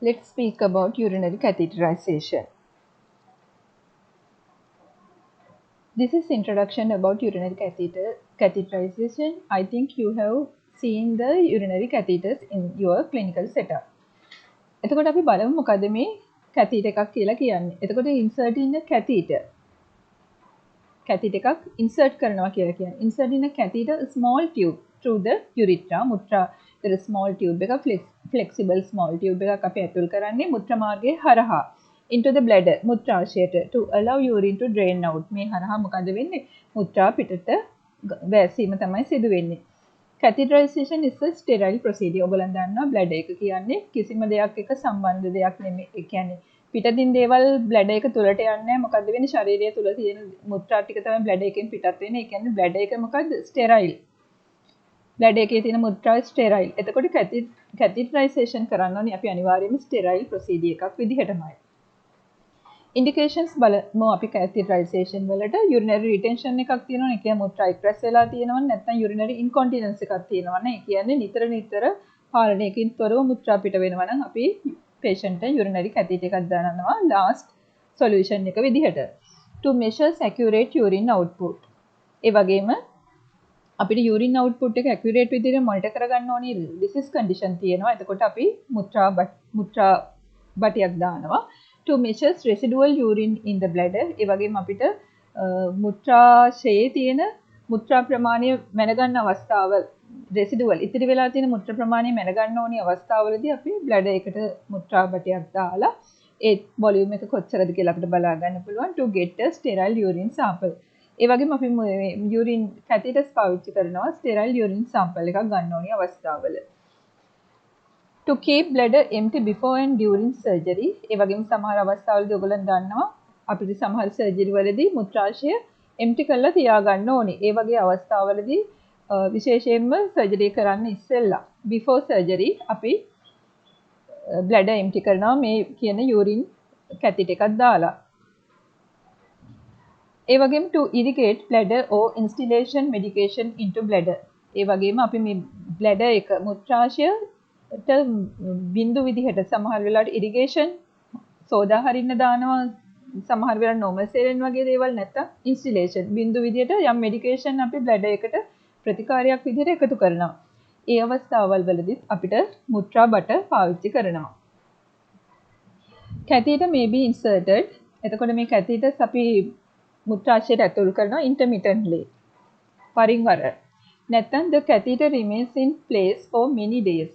Let's speak about urinary catheterization. This is introduction about urinary catheterization. I think you have seen the urinary catheters in your clinical setup. එතකොට අපි බලමු මොකද මේ catheter එකක් කියලා කියන්නේ. එතකොට insert in a catheter. Catheter එකක් insert කරනවා කියලා කියන්නේ. Insert in a catheter a small tube through the urethra. මුත්‍රා there small tube එකක් flexible small tube එකක් අපි ඇතුල් කරන්නේ මුත්‍රා මාර්ගයේ හරහා into the bladder මුත්‍රාශයට to allow urine to drain out. මේ හරහා මොකද වෙන්නේ? මුත්‍රා පිටට වැසීම තමයි සිදු වෙන්නේ. Catheterization is a sterile procedure. ඔයගොල්ලන් දන්නවා bladder එක කියන්නේ කිසිම දෙයක් එක සම්බන්ධ දෙයක් නෙමෙයි. ඒ කියන්නේ පිටින් දේවල් bladder එක තුලට යන්නේ නැහැ. මොකද වෙන්නේ? ශරීරය තුල තියෙන මුත්‍රා ටික තමයි bladder එකෙන් පිටත් වෙන්නේ. ඒ කියන්නේ bladder එක මොකද්ද? sterile. bladder එකේ තියෙන මුත්‍රා sterile. එතකොට catheterization කරන්න ඕනේ අපි අනිවාර්යයෙන්ම sterile procedure එකක් විදිහටමයි. Indications බලමු අපි catheterization වලට urinary retention එකක් තියෙනවා. ඒ කියන්නේ මුත්‍රා එක්රැස් වෙලා තියෙනවා. නැත්නම් urinary incontinence එකක් තියෙනවා නේ. ඒ කියන්නේ නිතර පාලනයකින් තොරව මුත්‍රා පිට වෙනවා නම් අපි patient urinary catheter එකක් දානවා last solution එක විදිහට. To measure accurate urine output. ඒ වගේම අපිට urine output එක accurate විදිහට monitor කරගන්න ඕනේ disease condition තියෙනවා. එතකොට අපි මුත්‍රා බටියක් දානවා. To measure residual urine in the bladder. ඒ වගේම අපිට මුත්‍රාශයේ තියෙන මුත්‍රා ප්‍රමාණය මැනගන්න අවස්ථාව residual ඉතිරි වෙලා තියෙන මුත්‍රා ප්‍රමාණය මැනගන්න ඕනි අවස්ථාවලදී අපි bladder එකට මුත්‍රා බටියක් දාලා ඒ volume එක කොච්චරද කියලා අපිට බලා ගන්න පුළුවන් to get a sterile urine sample. ඒ වගේම අපි urine catheters පාවිච්චි කරනවා sterile urine sample එකක් ගන්න ඕනි අවස්ථාවල. To keep bladder empty before and during surgery. ඒ වගේම සමහර අවස්ථාවලදී ඔයගොල්ලන් දන්නවා අපිට සමහර surgery වලදී මුත්‍රාශය empty කරලා තියාගන්න ඕනේ. ඒ වගේ අවස්ථාවලදී විශේෂයෙන්ම surgery කරන්න ඉස්සෙල්ලා before surgery අපි bladder empty කරනවා මේ කියන urine catheter එකක් දාලා. ඒ වගේම to irrigate bladder or instillation medication into bladder. ඒ වගේම අපි මේ bladder එක මුත්‍රාශය බින්දු විදිහට සමහර වෙලාවට ඉරිගේෂන් සෝදා හරින්න දානවා සමහර වෙලාවට normal saline වගේ දේවල් නැත්තම් ඉන්ස්ටිලේෂන් බින්දු විදිහට යම් මෙඩිකේෂන් අපි බ්ලැඩර් එකට ප්‍රතිකාරයක් විදිහට එකතු කරනවා. ඒ අවස්ථාවල් වලදී අපිට මුත්‍රා බට පාවිච්චි කරනවා. catheter may be inserted. එතකොට මේ catheters අපි මුත්‍රාශයට ඇතුල් කරනවා intermittently. වරින් වර. නැත්තම් the catheter remains in place for many days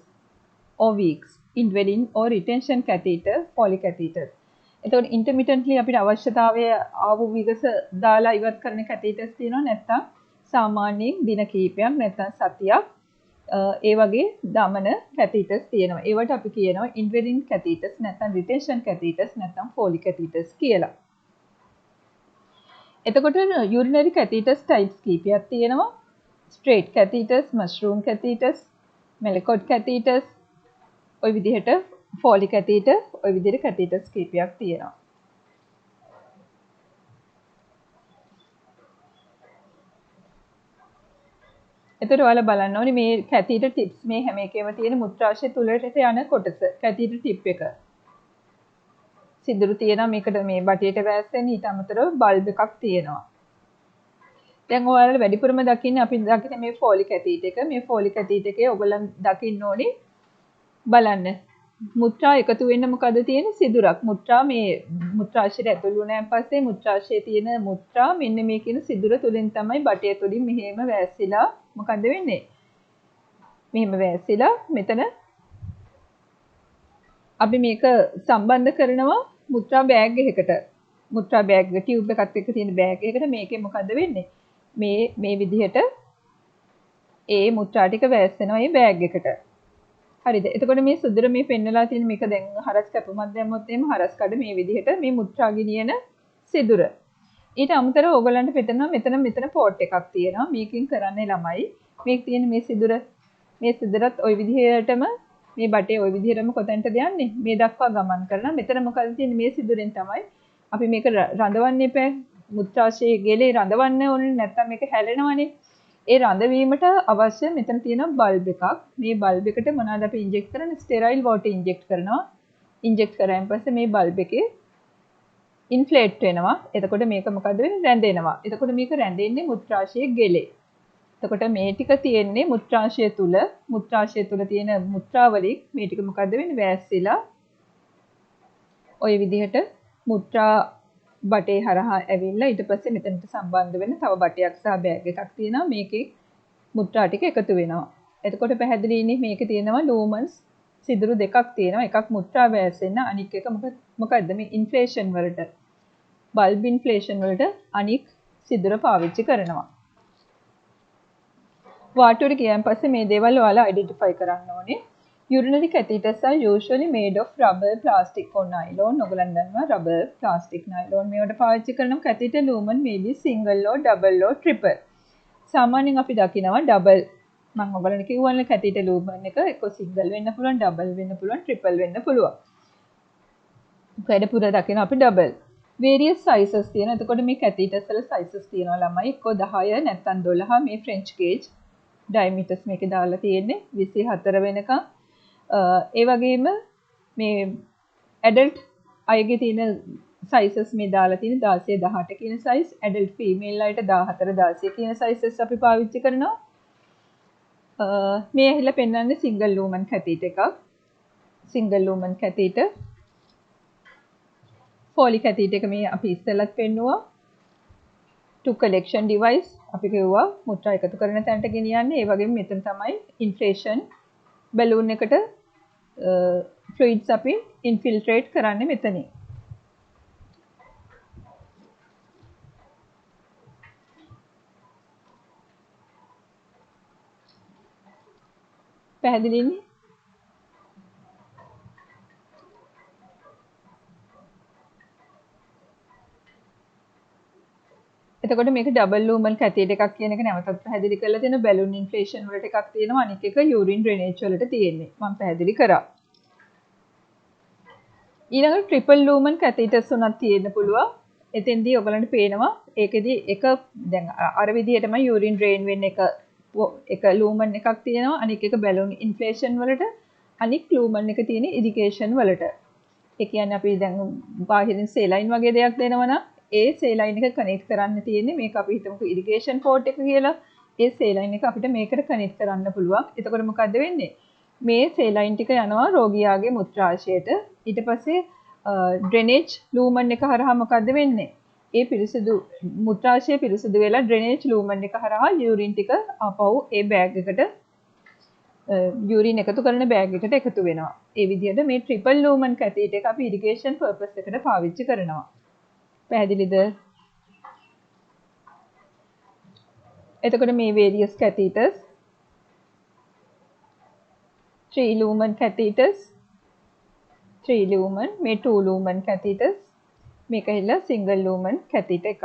or weeks. Indwelling or retention catheter, polycatheter. එතකොට intermittently අපිට අවශ්‍යතාවය ආව විගස දාලා ඉවත් කරන catheters තියෙනවා නැත්නම් සාමාන්‍යයෙන් දින කිහිපයක් නැත්නම් සතියක් ඒ වගේ දමන catheters තියෙනවා. ඒවට අපි කියනවා indwelling catheters නැත්නම් retention catheters නැත්නම් polycatheters කියලා. එතකොට urinary catheters types කීපයක් තියෙනවා. straight catheters, mushroom catheters, Malacot catheters ඔය විදිහට Foley catheter ඔය විදිහට catheters කීපයක් තියෙනවා. එතකොට ඔයාලා බලන්න ඕනේ මේ catheter tips මේ හැම එකේම තියෙන මුත්‍රාශය තුලට යන කොටස catheter tip එක. සිදුරු තියෙනවා මේකට මේ බටියට වැස්සෙන ඊට අමතරව බල්බ් එකක් තියෙනවා. දැන් ඔයාලා වැඩිපුරම දකින්නේ අපි දකින්නේ මේ Foley catheter එක. මේ Foley catheter එකේ ඔයගොල්ලන් දකින්න ඕනේ බලන්න මුත්‍රා එකතු වෙන්න මොකද තියෙන සිදුරක් මුත්‍රා මේ මුත්‍රාශයට ඇතුළු වුණාන් පස්සේ මුත්‍රාශයේ තියෙන මුත්‍රා මෙන්න මේ කියන සිදුර තුලින් තමයි බටය තුලින් මෙහෙම වැසිලා මොකද වෙන්නේ මෙහෙම වැසිලා මෙතන අපි මේක සම්බන්ධ කරනවා මුත්‍රා බෑග් එකකට මුත්‍රා බෑග් එක ටියුබ් එකත් එක්ක තියෙන බෑග් එකකට මේකේ මොකද වෙන්නේ මේ විදිහට ඒ මුත්‍රා ටික වැස්සෙනවා මේ බෑග් එකට හරිද? එතකොට මේ සුදුර මේ පෙන්නලා තියෙන මේක දැන් හරස් කැපුමක් දැම්මොත් එimhe හරස් කඩ මේ විදිහට මේ මුත්‍රා ගිනියන සිදුර. ඊට අමතරව ඕගලන්ට පෙතනවා මෙතන පෝට් එකක් තියෙනවා. මේකෙන් කරන්නේ ළමයි. මේක තියෙන මේ සිදුරත් ওই විදිහටම මේ බටේ ওই විදිහටම කොතැනටද යන්නේ? මේ දක්වා ගමන් කරනවා. මෙතන මොකද තියෙන්නේ? මේ සිදුරෙන් තමයි අපි මේක රඳවන්න එපා. මුත්‍රාශයේ ගෙලේ රඳවන්න ඕනේ නැත්නම් මේක හැලෙනවනේ. ඒ රඳවීමට අවශ්‍ය මෙතන තියෙන බල්බ් එකක්. මේ බල්බ් එකට මොනවද අපි ඉන්ජෙක්ට් කරන්නේ? ස්ටෙරයිල් වෝටර් ඉන්ජෙක්ට් කරනවා. ඉන්ජෙක්ට් කරායින් පස්සේ මේ බල්බ් එකේ ඉන්ෆ්ලේට් වෙනවා. එතකොට මේක මොකද වෙන්නේ? රැඳෙනවා. එතකොට මේක රැඳෙන්නේ මුත්‍රාශයේ ගෙලේ. එතකොට මේ ටික තියෙන්නේ මුත්‍රාශය තුල. මුත්‍රාශය තුල තියෙන මුත්‍රාවලින් මේ ටික මොකද වෙන්නේ? වැස්සිලා ওই විදිහට මුත්‍රා බටේ හරහා ඇවිල්ලා ඊට පස්සේ මෙතනට සම්බන්ධ වෙන තව බටයක් සහ බෑග් එකක් තියෙනවා. මේකේ මුත්‍රා ටික එකතු වෙනවා. එතකොට පැහැදිලිනේ මේකේ තියෙනවා ලූමන්ස් සිදුරු දෙකක් තියෙනවා. එකක් මුත්‍රා වැස්සෙන්න අනික් එක මොකද්ද මේ ඉන්ෆ්ලේෂන් වලට බල්බ් ඉන්ෆ්ලේෂන් වලට අනික් සිදුර පාවිච්චි කරනවා. වාටුවට ගියන් පස්සේ මේ දේවල් ඔයාලා අයිඩෙන්ටිෆයි කරන්න ඕනේ. Urinary catheters are usually made of rubber, plastic or nylon. ඔයගොල්ලන් දන්නවා rubber, plastic, nylon මේවට පාවිච්චි කරන catheter lumen may be single or double or triple. සාමාන්‍යයෙන් අපි දකිනවා double. මම ඔයගොල්ලන්ට කිව්වනේ catheter lumen එක එක්ක single වෙන්න පුළුවන්, double වෙන්න පුළුවන්, triple වෙන්න පුළුවන්. වැඩිපුර දකින අපි double. various sizes තියෙනවා. එතකොට මේ catheters වල sizes තියෙනවා ළමයි. එක්ක 10 නැත්නම් 12 මේ French gauge diameters මේකේ දාලා තියෙන්නේ 24 වෙනකම්. ඒ වගේම මේ ඇඩල්ට් අයගේ තියෙන sizes මේ දාලා තියෙන 16 18 කියන size, ඇඩල්ට් female අයට 14 16 කියන sizes අපි පාවිච්චි කරනවා. මේ ඇහිලා පෙන්වන්නේ single lumen catheter එකක්. single lumen catheter. Foley catheter එක මේ අපි ඉස්සෙල්ලත් පෙන්නුවා. to collection device අපි කිව්වා මුත්‍රා එකතු කරන තැනට ගෙනියන්නේ. ඒ වගේම මෙතන තමයි inflation balloon එකට fluids අපි infiltrate කරන්නේ මෙතනින්. පැහැදිලිනේ? එතකොට මේක ඩබල් ලූමන් කැතීටර් එකක් කියන එක නැවතත් පැහැදිලි කරලා තියෙන බැලුන් ඉන්ෆ්ලේෂන් වලට එකක් තියෙනවා අනිත් එක යූරින් ඩ්‍රේනේජ් වලට තියෙන්නේ මම පැහැදිලි කරා ඊළඟට ට්‍රිපල් ලූමන් කැතීටර්ස් උනත් තියෙන්න පුළුවන් එතෙන්දී ඔයගලන්ට පේනවා ඒකෙදි එක දැන් අර විදිහටම යූරින් ඩ්‍රේන් වෙන්න එක ලූමන් එකක් තියෙනවා අනිත් එක බැලුන් ඉන්ෆ්ලේෂන් වලට අනිත් ලූමන් එක තියෙන ඉරිගේෂන් වලට ඒ කියන්නේ අපි දැන් බාහිරින් සේලයින් වගේ දෙයක් දෙනවනම් ඒ සේලයින් එක කනෙක්ට් කරන්න තියෙන්නේ මේක අපි හිතමුකෝ ඉරිගේෂන් පෝට් එක කියලා. ඒ සේලයින් එක අපිට මේකට කනෙක්ට් කරන්න පුළුවන්. එතකොට මොකද්ද වෙන්නේ? මේ සේලයින් ටික යනවා රෝගියාගේ මුත්‍රාශයට. ඊට පස්සේ ඩ්‍රේනේජ් ලූමන් එක හරහා මොකද්ද වෙන්නේ? ඒ පිරිසිදු මුත්‍රාශය පිරිසිදු වෙලා ඩ්‍රේනේජ් ලූමන් එක හරහා යූරින් ටික ආපහු ඒ බෑග් එකට යූරින් එකතු කරන බෑග් එකට එකතු වෙනවා. ඒ විදිහට මේ ට්‍රිපල් ලූමන් කැතීටර් එක අපි ඉරිගේෂන් පර්පස් එකට පාවිච්චි කරනවා. පැහැදිලිද? එතකොට මේ various catheters 3 lumen catheters 3 lumen මේ 2 lumen catheters මේක හිලා single lumen catheter එකක්.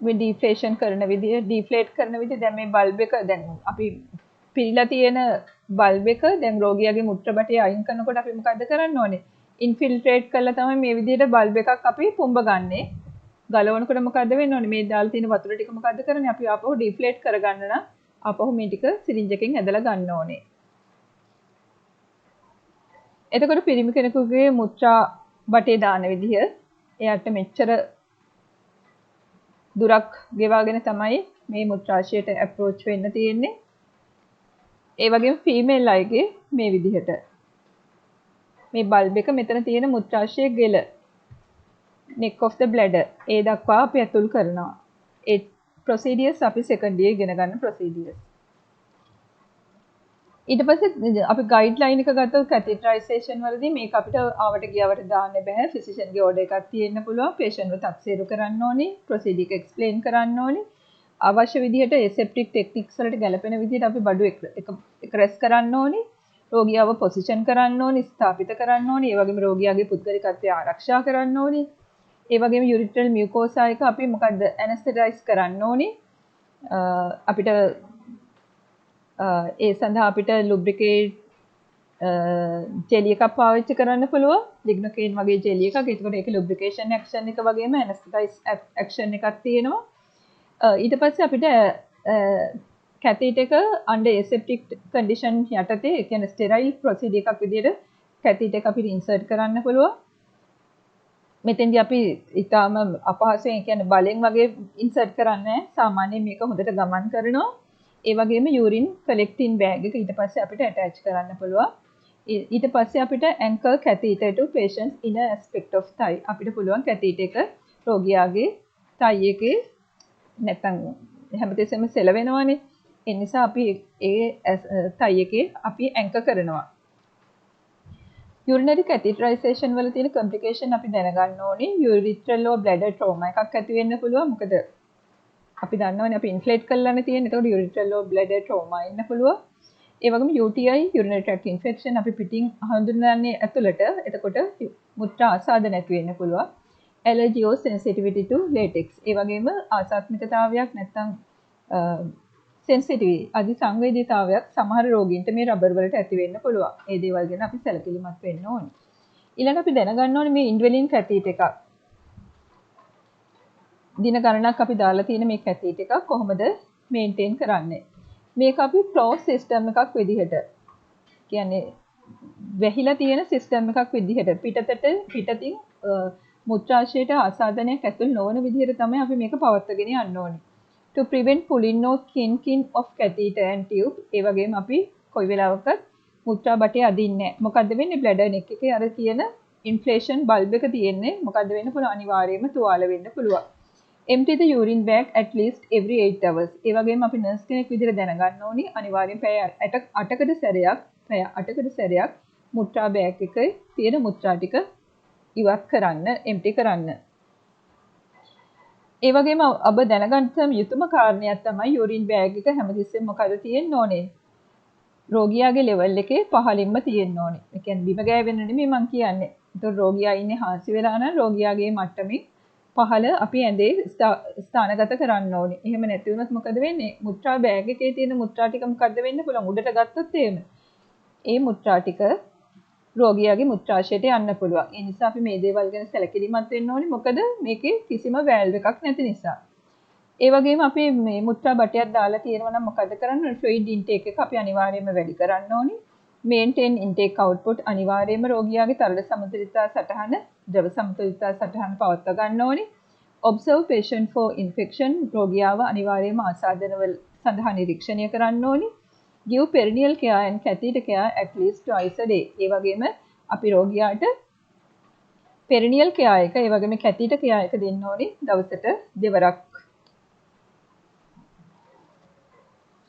මේ deflation කරන විදිය deflate කරන විදිය දැන් මේ බල්බ් එක දැන් අපි පිරීලා තියෙන බල්බ් එක දැන් රෝගියාගේ මුත්‍ර බටේ අයින් කරනකොට අපි මොකද්ද කරන්න ඕනේ? ඉන්ෆිල්ට්‍රේට් කරලා තමයි මේ විදිහට බල්බ් එකක් අපි පුම්බ ගන්නෙ. ගලවනකොට මොකද්ද වෙන්න ඕනේ? මේ දාලා තියෙන වතුර ටික මොකද්ද කරන්නේ? අපි ආපහු ඩිෆ්ලේට් කරගන්න නම් ආපහු මේ ටික සිරින්ජ් එකෙන් ඇදලා ගන්න ඕනේ. එතකොට පිරිමි කෙනෙකුගේ මුත්‍රා බටේ දාන විදිහ එයාට මෙච්චර දුරක් ගෙවාගෙන තමයි මේ මුත්‍රාශයට අප්‍රෝච් වෙන්න තියෙන්නේ. ඒ වගේම ෆීමේල් අයගේ මේ විදිහට මේ බල්බ් එක මෙතන තියෙන මුත්‍රාශය ගෙල neck of the bladder ඒ දක්වා අපි ඇතුල් කරනවා. ඒ procedures අපි second year ඉගෙන ගන්න procedures. ඊට පස්සේ අපි guideline එක ගත්තොත් catheterization වලදී මේක අපිට ආවට ගියවට දාන්න බෑ. physician ගේ order එකක් තියෙන්න පුළුවන්. patient ව තක්සේරු කරන්න ඕනේ. procedure එක explain කරන්න ඕනේ. අවශ්‍ය විදිහට aseptic techniques වලට ගැලපෙන විදිහට අපි බඩු එක රෙස් කරන්න ඕනේ. රෝගියාව පොසිෂන් කරන්න ඕනේ, ස්ථාපිත කරන්න ඕනේ. ඒ වගේම රෝගියාගේ පුද්ගලිකත්වය ආරක්ෂා කරන්න ඕනේ. ඒ වගේම යුරිට්‍රල් මියුකෝසා එක අපි මොකද්ද ඇනස්තෙටයිස් කරන්න ඕනේ. අපිට ඒ සඳහා අපිට ලුබ්‍රිකේට් ජෙලි එකක් පාවිච්චි කරන්න පුළුවන්. ලිග්නොකේන් වගේ ජෙලි එකක්. ඒකට ඒක ලුබ්‍රිකේෂන් ඇක්ෂන් එක වගේම ඇනස්තෙටයිස් ඇක්ෂන් එකක් තියෙනවා. ඊට පස්සේ අපිට catheter එක under aseptic condition යටතේ ඒ කියන්නේ sterile procedure එකක් විදිහට catheter එක අපිට insert කරන්න පුළුවන්. මෙතෙන්දී අපි ඊටාම අපහසුයෙන් කියන්නේ බලෙන් වගේ insert කරන්නේ සාමාන්‍යයෙන් මේක හොඳට ගමන් කරනවා. ඒ වගේම urine collecting bag එක ඊට පස්සේ අපිට attach කරන්න පුළුවන්. ඊට පස්සේ අපිට anchor catheter to patient's inner aspect of thigh අපිට පුළුවන් catheter එක රෝගියාගේ thigh එකේ නැත්නම් හැමතිස්සෙම සෙලවෙනවානේ. ඒ නිසා අපි ඒ thigh එකේ අපි anchor කරනවා. urinary catheterization වල තියෙන complication අපි දැනගන්න ඕනේ. urethral or bladder trauma එකක් ඇති වෙන්න පුළුවන්. මොකද අපි දන්නවනේ අපි inflate කරලානේ තියෙන්නේ. ඒතකොට urethral or bladder trauma එන්න පුළුවන්. ඒ වගේම UTI urinary tract infection අපි පිටින් හඳුන්වන්නේ ඇතුළට. එතකොට මුත්‍රා ආසාදන ඇති වෙන්න පුළුවන්. allergy or sensitivity to latex. ඒ වගේම ආසාත්මිකතාවයක් නැත්නම් sensitivity අධිසංවේදීතාවයක් සමහර රෝගීන්ට මේ රබර් වලට ඇති වෙන්න පුළුවන්. ඒ දේවල් ගැන අපි සැලකිලිමත් වෙන්න ඕනේ. ඊළඟ අපි දැනගන්න ඕනේ මේ indwelling catheter එකක්. දින ගණනක් අපි දාලා තියෙන මේ catheter එකක් කොහොමද maintain කරන්නේ? මේක අපි closed system එකක් විදිහට කියන්නේ වැහිලා තියෙන system එකක් විදිහට පිටින් මුත්‍රාශයට ආසාදනයක් ඇතුල් නොවන විදිහට තමයි අපි මේක පවත්වාගෙන යන්න ඕනේ. To prevent pulling or kinking of catheter and tube. ඒ වගේම අපි කොයි වෙලාවකත් මුත්‍රා බටේ අදින්නේ නැහැ. මොකද්ද වෙන්නේ bladder neck එකේ අර තියෙන inflation bulb එක තියෙන්නේ. මොකද්ද වෙන්න පුළුවන් අනිවාර්යයෙන්ම තුවාල වෙන්න පුළුවන්. Empty the urine bag at least every 8 hours. ඒ වගේම අපි nurse කෙනෙක් විදිහට දැනගන්න ඕනි අනිවාර්යෙන් පැය 8කට සැරයක් මුත්‍රා බෑග් එකේ තියෙන මුත්‍රා ටික ඉවත් කරන්න, empty කරන්න. ඒ වගේම ඔබ දැනගන්න යුතුම කාරණයක් තමයි යුරින් බෑග් එක හැමතිස්සෙම මොකද තියෙන්න ඕනේ? රෝගියාගේ ලෙවල් එකේ පහළින්ම තියෙන්න ඕනේ. ඒ කියන්නේ බිම ගෑවෙන්න නෙමෙයි මම කියන්නේ. ඒතකොට රෝගියා ඉන්නේ හාන්සි වෙලා නම් රෝගියාගේ මට්ටමින් පහළ අපි ඇඳේ ස්ථානගත කරන්න ඕනේ. එහෙම නැති වුණොත් මොකද වෙන්නේ? මුත්‍රා බෑග් එකේ තියෙන මුත්‍රා ටික මොකද්ද වෙන්න පුළුවන්? උඩට ගත්තොත් එහෙම. ඒ මුත්‍රා ටික රෝගියාගේ මුත්‍රාශයට යන්න පුළුවන්. ඒ නිසා අපි මේ දේවල් ගැන සැලකිලිමත් වෙන්න ඕනේ. මොකද මේකේ කිසිම වැල්ව් එකක් නැති නිසා. ඒ වගේම අපි මේ මුත්‍රා බටයක් දාලා තියෙනවා නම් මොකද කරන්නේ? ෆ්ලුයිඩ් ඉන්ටේක් එක අපි අනිවාර්යයෙන්ම වැඩි කරන්න ඕනේ. මේන්ටේන් ඉන්ටේක් අවුට්පුට් අනිවාර්යයෙන්ම රෝගියාගේ තරල සමතුලිතතා සටහන, ද්‍රව සමතුලිතතා සටහන පවත්වා ගන්න ඕනේ. Observe patient for infection. රෝගියාව අනිවාර්යයෙන්ම ආසාදනවල සඳහා නිරීක්ෂණය කරන්න ඕනේ. Give perineal care and catheter care at least twice a day. ඒ වගේම අපි රෝගියාට perineal care එක, ඒ වගේම catheter care එක දෙන්න ඕනේ දවසට දෙවරක්.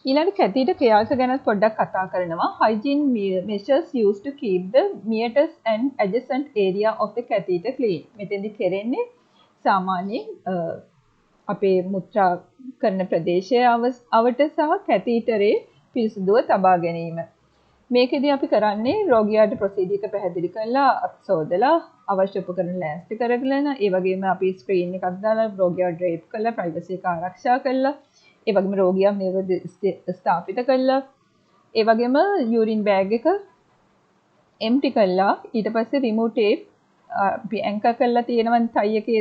ඊළඟ catheter care එක ගැන පොඩ්ඩක් කතා කරනවා. Hygiene measures used to keep the meatus and adjacent area of the catheter clean. මෙතෙන්දි කෙරෙන්නේ සාමාන්‍යයෙන් අපේ මුත්‍රා කරන ප්‍රදේශයේ අවට සහ කැතීටරේ පිරිසිදුව තබා ගැනීම. මේකෙදී අපි කරන්නේ රෝගියාට ප්‍රොසීජර් එක පැහැදිලි කරලා අත්සෝදලා අවශ්‍ය උපකරණ ලෑස්ති කරගෙන ඒ වගේම අපි ස්ක්‍රීන් එකක් දාලා රෝගියාව ඩ්‍රේප් කරලා ප්‍රයිවසි එක ආරක්ෂා කරලා ඒ වගේම රෝගියා නිවැරදි ස්ථාපිත කරලා ඒ වගේම යූරින් බෑග් එක එම්ටි කරලා ඊට පස්සේ රිමූව් ටේප් අපි ඇන්කර් කරලා තියෙනවා ටයි එකේ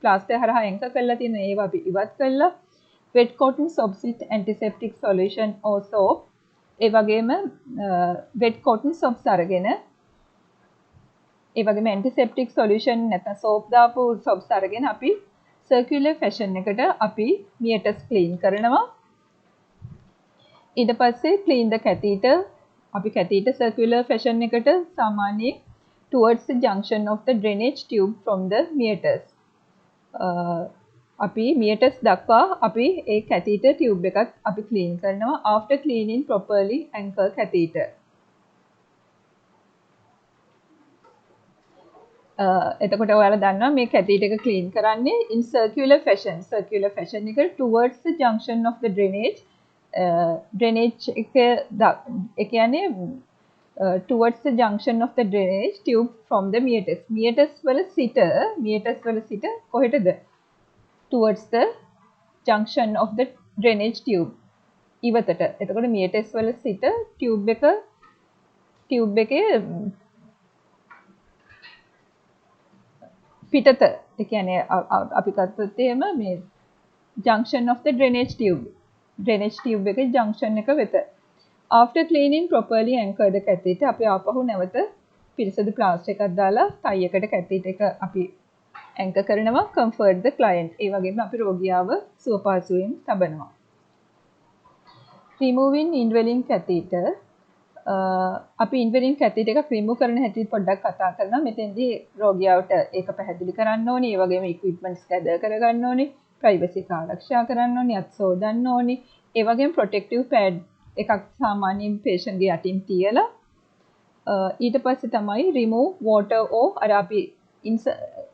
ප්ලාස්ටර් හරහා ඇන්කර් කරලා තියෙන ඒවා අපි ඉවත් කරලා wet cotton soap sit antiseptic solution or soap ඒ වගේම wet cotton soaps අරගෙන ඒ වගේම antiseptic solution නැත්නම් soap දාපු soaps අරගෙන අපි circular fashion එකට අපි meatus clean කරනවා ඊට පස්සේ clean the catheter අපි catheter circular fashion එකට සාමාන්‍යයෙන් towards the junction of the drainage tube from the meatus අපි meatus දක්වා අපි ඒ catheter tube එකත් අපි clean කරනවා after cleaning properly anchor catheter එතකොට ඔයාලා දන්නවා මේ catheter එක clean කරන්නේ in circular fashion එක towards the junction of the drainage එක ඒ කියන්නේ towards the junction of the drainage tube from the meatus වල සිට කොහෙටද towards the junction of the drainage tube ඉවතට එතකොට meatus වල සිට tube එකේ පිටත ඒ කියන්නේ අපි ගත්තොත් එහෙම මේ junction of the drainage tube drainage tube එකේ junction එක වෙත. After cleaning properly anchor the catheter අපි ආපහු නැවත පිරිසිදු ප්ලාස්ටර් එකක් දාලා tie එකට catheter එක අපි anchor කරනවා. Comfort the client. ඒ වගේම අපි රෝගියාව සුවපහසුවෙන් තබනවා. Removing indwelling catheter අපි ඉන්වරින් කැතිට එකක් රිමූව් කරන හැටි පොඩ්ඩක් කතා කරනවා. මෙතෙන්දී රෝගියාට ඒක පැහැදිලි කරන්න ඕනේ. ඒ වගේම ඉක්විප්මන්ට්ස් ගැදර් කරගන්න ඕනේ. ප්‍රයිවසි එක ආරක්ෂා කරන්න ඕනේ. අත් සෝදන්න ඕනේ. ඒ වගේම ප්‍රොටෙක්ටිව් පෑඩ් එකක් සාමාන්‍යයෙන් පේෂන්ට්ගේ යටින් තියලා ඊට පස්සේ තමයි රිමූව් වෝටර් ඕ අර අපි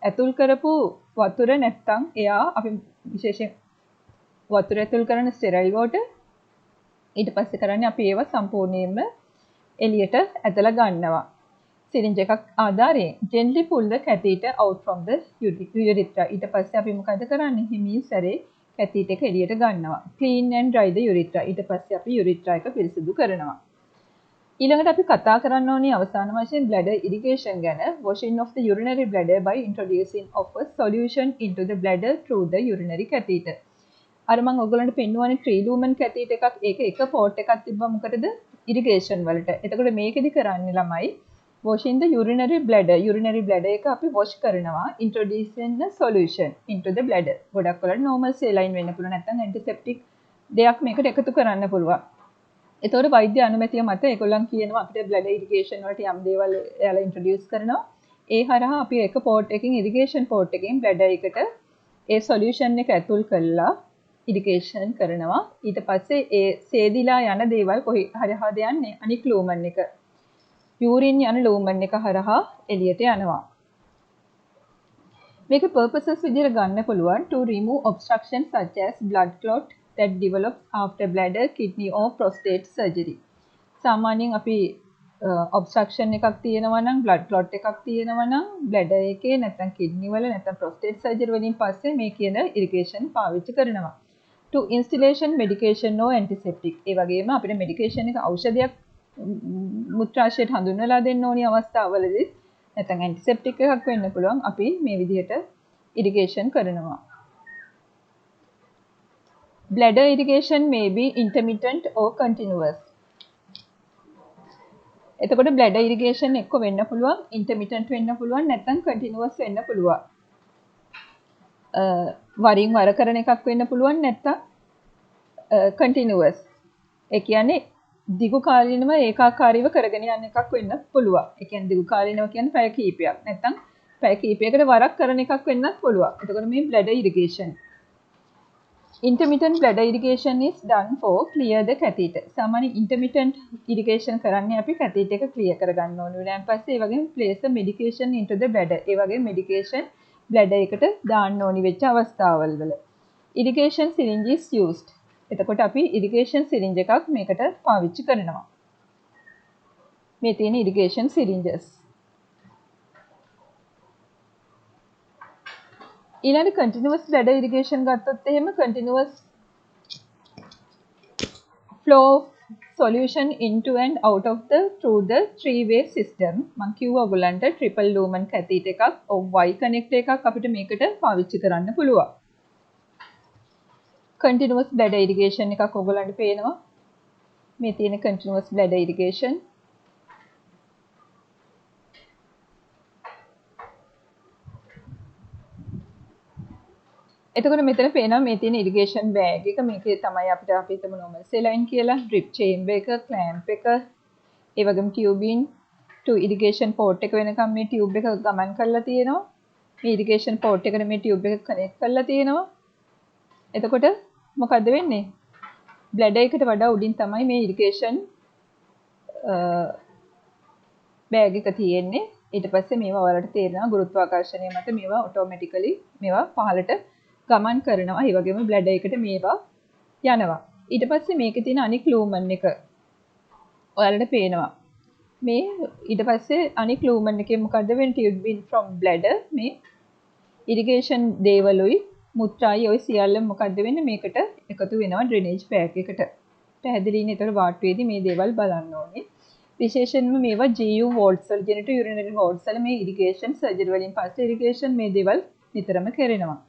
ඇතුල් කරපු වතුර නැත්තම් එයා අපි විශේෂයෙන් වතුර ඇතුල් කරන ස්ටෙරයිල් වෝටර් ඊට පස්සේ කරන්නේ අපි ඒව සම්පූර්ණයෙන්ම එළියට ඇදලා ගන්නවා. සිරින්ජ් එකක් ආධාරයෙන් gently pull the catheter out from the urethra. ඊට පස්සේ අපි මොකද කරන්නේ? හිමින් සැරේ catheter එක එළියට ගන්නවා. Clean and dry the urethra. ඊට පස්සේ අපි urethra එක පිරිසිදු කරනවා. ඊළඟට අපි කතා කරන්න ඕනේ අවසාන වශයෙන් bladder irrigation ගැන. Washing of the urinary bladder by introducing of a solution into the bladder through the urinary catheter. අර මම ඔයගොල්ලන්ට පෙන්වන්නේ 3 lumen catheter එකක්. ඒක එක port එකක් තිබ්බා මොකටද? irrigation වලට. එතකොට මේකෙදි කරන්නේ ළමයි washing the urinary bladder. urinary bladder එක අපි wash කරනවා. introducing the solution into the bladder. ගොඩක් වලට normal saline වෙන්න පුළුවන්. නැත්නම් antiseptic දෙයක් මේකට එකතු කරන්න පුළුවන්. එතකොට වෛද්‍ය අනුමැතිය මත ඒගොල්ලන් කියනවා අපිට bladder irrigation වලට යම් දේවල් එයාලා introduce කරනවා. ඒ හරහා අපි එක port එකකින් irrigation port එකකින් bladder එකට ඒ solution එක ඇතුල් කරලා irrigation කරනවා. ඊට පස්සේ ඒ සේදිලා යන දේවල් කොහේ හරහාද යන්නේ? අනික් ලූමන් එක. යූරින් යන ලූමන් එක හරහා එළියට යනවා. මේක purposes විදිහට ගන්න පුළුවන් to remove obstructions such as blood clot that develops after bladder, kidney or prostate surgery. සාමාන්‍යයෙන් අපි obstruction එකක් තියෙනවා නම් blood clot එකක් තියෙනවා නම් bladder එකේ නැත්නම් kidney වල නැත්නම් prostate surgery වලින් පස්සේ මේ කියන irrigation පාවිච්චි කරනවා. To instillation medication or antiseptic. ඒ වගේම අපිට medication එක ඖෂධයක් මුත්‍රාශයට හඳුන්වලා දෙන්න ඕනි අවස්ථාවවලදී නැත්නම් antiseptic එකක් වෙන්න පුළුවන්. අපි මේ විදිහට irrigation කරනවා. Bladder irrigation may be intermittent or continuous. එතකොට bladder irrigation එක්ක වෙන්න පුළුවන්, intermittent වෙන්න පුළුවන්, නැත්නම් continuous වෙන්න පුළුවන්. වරින් වර කරන එකක් වෙන්න පුළුවන් නැත්නම් continuous. ඒ කියන්නේ දිගු කාලීනව ඒකාකාරීව කරගෙන යන එකක් වෙන්න පුළුවන්. ඒ කියන්නේ දිගු කාලීනව කියන්නේ පැය කිහිපයක්. නැත්නම් පැය කිහිපයකට වරක් කරන එකක් වෙන්නත් පුළුවන්. එතකොට මේ bladder irrigation. Intermittent bladder irrigation is done for clear the catheter. සාමාන්‍ය intermittent irrigation කරන්නේ අපි catheter එක clear කරගන්න ඕනේ. ඊට පස්සේ ඒ වගේම place the medication into the bladder. ඒ වගේම medication bladder එකට දාන්න ඕනි වෙච්ච අවස්ථාවල් වල. Irrigation syringe is used. එතකොට අපි irrigation syringe එකක් මේකට පාවිච්චි කරනවා. මේ තියෙන irrigation syringes. ඊළඟ continuous bladder irrigation ගත්තොත් එහෙම continuous flow solution into and out of the through the three-way system. මම කිව්වා ඔයගලන්ට triple lumen catheter එකක් Y connector එකක් අපිට මේකට පාවිච්චි කරන්න පුළුවන්. continuous bladder irrigation එකක් ඔයගලන්ට පේනවා. මේ තියෙන continuous bladder irrigation. එතකොට මෙතන පේනවා මේ තියෙන irrigation bag එක. මේකේ තමයි අපිට අපි හිතමු normal saline කියලා, drip chamber එක, clamp එක, ඒ වගේම tubing to irrigation port එක වෙනකම් මේ tube එක ගමන් කරලා තියෙනවා. මේ irrigation port එකට මේ tube එක connect කරලා තියෙනවා. එතකොට මොකද්ද වෙන්නේ? bladder එකට වඩා උඩින් තමයි මේ irrigation bag එක තියෙන්නේ. ඊට පස්සේ මේවා වලට තේරෙනවා ගුරුත්වාකර්ෂණය මත මේවා automatically මේවා පහළට ගමන් කරනවා. ඒ වගේම බ්ලැඩර් එකට මේවා යනවා. ඊට පස්සේ මේකේ තියෙන අනික් ලූමන් එක ඔයාලට පේනවා. මේ ඊට පස්සේ අනික් ලූමන් එකේ මොකද්ද වෙන්නේ? tubing from bladder මේ irrigation දේවලුයි මුත්‍රායි ඔය සියල්ල මොකද්ද වෙන්නේ? මේකට එකතු වෙනවා drainage pack එකට. පැහැදිලිනේ? ඒතර වාට්ටුවේදී මේ දේවල් බලන්න ඕනේ. විශේෂයෙන්ම මේවා GU wards වල genital urinary wards වල මේ irrigation surgery වලින් පස්සේ irrigation මේ දේවල් නිතරම කරනවා.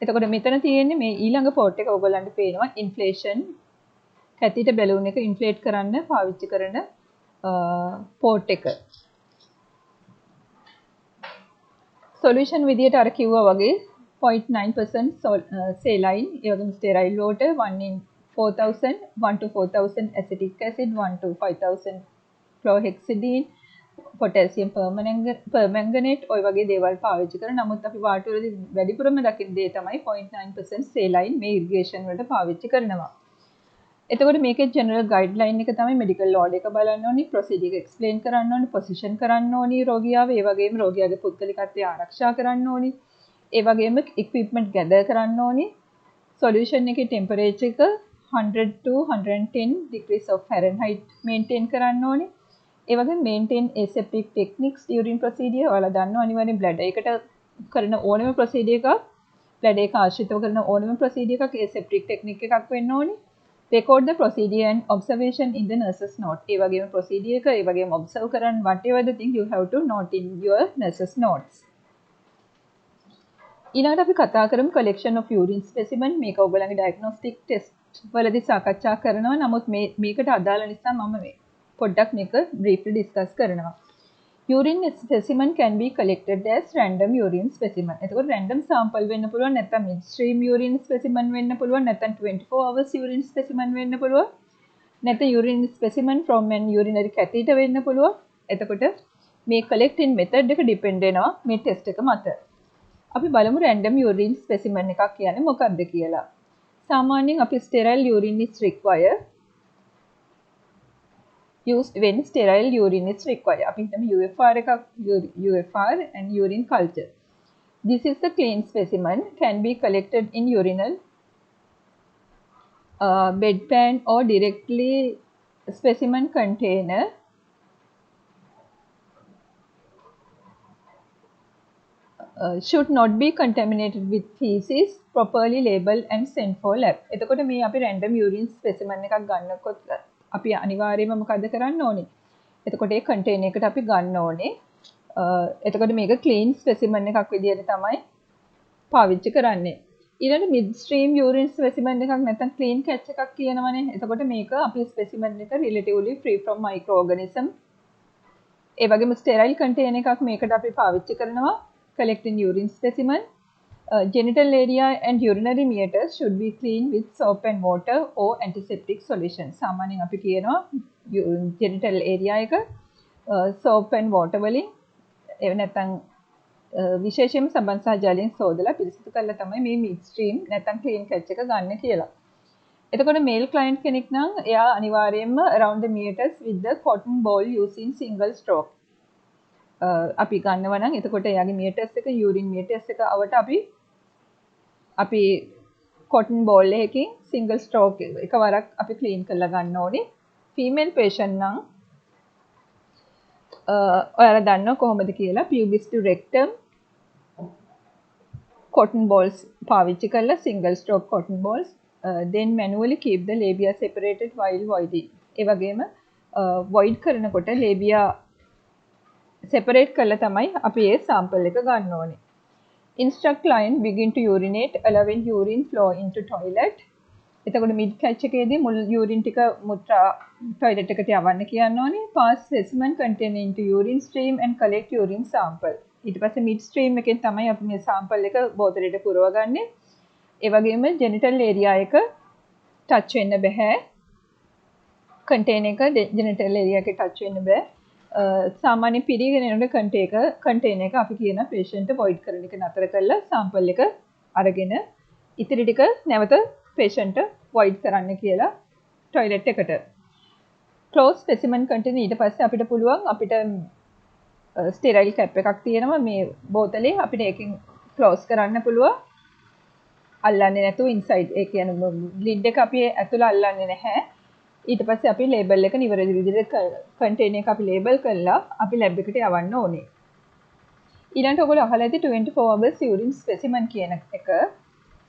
එතකොට මෙතන තියෙන්නේ මේ ඊළඟ පෝට් එක ඔයගොල්ලන්ට පේනවා ඉන්ෆ්ලේෂන් කැතිට බැලූන් එක ඉන්ෆ්ලේට් කරන්න පාවිච්චි කරන පෝට් එක. සොලියුෂන් විදියට අර කිව්වා වගේ 0.9% saline, ඒ වගේම sterile water 1 in 4000, 1 to 4000 acetic acid, 1 to 5000 chlorhexidine, potassium permanganate ඔය වගේ දේවල් පාවිච්චි කරන. නමුත් අපි වාටර් වලදී වැඩිපුරම දකින දේ තමයි 0.9% saline මේ ඉරිගේෂන් වලට පාවිච්චි කරනවා. එතකොට මේකේ ජෙනරල් ගයිඩ්ලයින් එක තමයි මෙඩිකල් ලෝඩ් එක බලන්න ඕනි, ප්‍රොසීජර් එක එක්ස්ප්ලেইন කරන්න ඕනි, පොසිෂන් කරන්න ඕනි රෝගියාව, ඒ වගේම රෝගියාගේ පුද්ගලිකත්වය ආරක්ෂා කරන්න ඕනි, ඒ වගේම ඉක්විප්මන්ට් ගැදර් කරන්න ඕනි, සොලියුෂන් එකේ ටෙම්පරේචර් එක 100 to 110 degrees of Fahrenheit maintain කරන්න ඕනි. ඒ වගේම maintain aseptic techniques during procedure. ඔයාලා දන්නවා අනිවාර්යෙන් බ්ලැඩර් එකට කරන ඕනම procedure එකක්, බ්ලැඩර් එක ආශ්‍රිතව කරන ඕනම procedure එකක් aseptic technique එකක් වෙන්න ඕනි. Record the procedure and observation in the nurse's note. ඒ වගේම procedure එක, ඒ වගේම observe කරන්න whatever the thing you have to note in your nurse's notes. ඊළඟට අපි කතා කරමු collection of urine specimen. මේක ඔයගොල්ලන්ගේ diagnostic test වලදී සාකච්ඡා කරනවා. නමුත් මේකට අදාළ නිසා මම පොඩ්ඩක් මේක briefly discuss කරනවා. Urine specimen can be collected as random urine specimen. එතකොට random sample වෙන්න පුළුවන්, නැත්නම් midstream urine specimen වෙන්න පුළුවන්, නැත්නම් 24 hours urine specimen වෙන්න පුළුවන්, නැත්නම් urine specimen from an urinary catheter වෙන්න පුළුවන්. එතකොට මේ collecting method එක depend වෙනවා මේ test එක මත. අපි බලමු random urine specimen එකක් කියන්නේ මොකක්ද කියලා. සාමාන්‍යයෙන් අපි sterile urine is required used when sterile urine is required. අපි හිතමු UFR එකක්, UFR and urine culture. This is the clean specimen, can be collected in urinal bedpan or directly specimen container. Should not be contaminated with feces, properly labeled and sent for lab. එතකොට මේ අපි random urine specimen එකක් ගන්නකොට අපි අනිවාර්යයෙන්ම මොකද කරන්න ඕනේ? එතකොට ඒ container එකට අපි ගන්න ඕනේ. එතකොට මේක clean specimen එකක් විදිහට තමයි පාවිච්චි කරන්නේ. ඊළඟට midstream urine specimen එකක් නැත්නම් clean catch එකක් කියනවනේ. එතකොට මේක අපි specimen එක relatively free from microorganism. ඒ වගේම sterile container එකක් මේකට අපි පාවිච්චි කරනවා. Collecting urine specimen. Genital area and urinary meatus should be cleaned with soap and water or antiseptic solution. සාමාන්‍යයෙන් අපි කියනවා genital area එක soap and water වලින් එහෙම නැත්නම් විශේෂයෙන්ම සබන් සහ ජලයෙන් සෝදලා පිරිසිදු කරලා තමයි මේ midstream නැත්නම් clean catch එක ගන්න කියලා. එතකොට male client කෙනෙක් නම් එයා අනිවාර්යයෙන්ම around the meatus with the cotton ball using single stroke. අපි ගන්නවා නම් එතකොට එයාගේ meatus එක urine meatus එක අවට අපි cotton ball එකකින් single stroke එකවරක් අපි clean කරලා ගන්න ඕනේ. female patient නම් ඔයාලා දන්නවා කොහොමද කියලා. pubis to rectum cotton balls පාවිච්චි කරලා single stroke cotton balls, then manually keep the labia separated while voiding. ඒ වගේම void කරනකොට labia separate කරලා තමයි අපි ඒ sample එක ගන්න ඕනේ. Instruct client begin to urinate, allowing urine flow into toilet. එතකොට mid catch එකේදී මුල් urine ටික මුත්‍රා toilet එකට යවන්න කියන්න ඕනේ. Pass specimen containing into urine stream and collect urine sample. ඊට පස්සේ mid stream එකෙන් තමයි අපි මේ sample එක බෝතලෙට පුරවගන්නේ. ඒ වගේම genital area එක touch වෙන්න බෑ. container එක genital area එක touch වෙන්න බෑ. සාමාන්‍ය පිරීගෙන යනකොට container එක අපි කියන patient void කරන එක නතර කරලා sample එක අරගෙන ඉතිරි ටික නැවත patient void කරන්න කියලා toilet එකට. close specimen container ඊට පස්සේ අපිට පුළුවන් අපිට sterile cap එකක් තියෙනවා මේ බෝතලේ අපිට ඒකෙන් close කරන්න පුළුවන්. අල්ලන්නේ නැතුව inside ඒ කියන්නේ lid එක අපි ඇතුළ අල්ලන්නේ නැහැ. ඊට පස්සේ අපි label එක නිවැරදි විදිහට container එක අපි label කරලා අපි lab එකට යවන්න ඕනේ. ඊළඟට ඔයගොල්ලෝ අහලා ඇති 24 hours urine specimen කියන එක.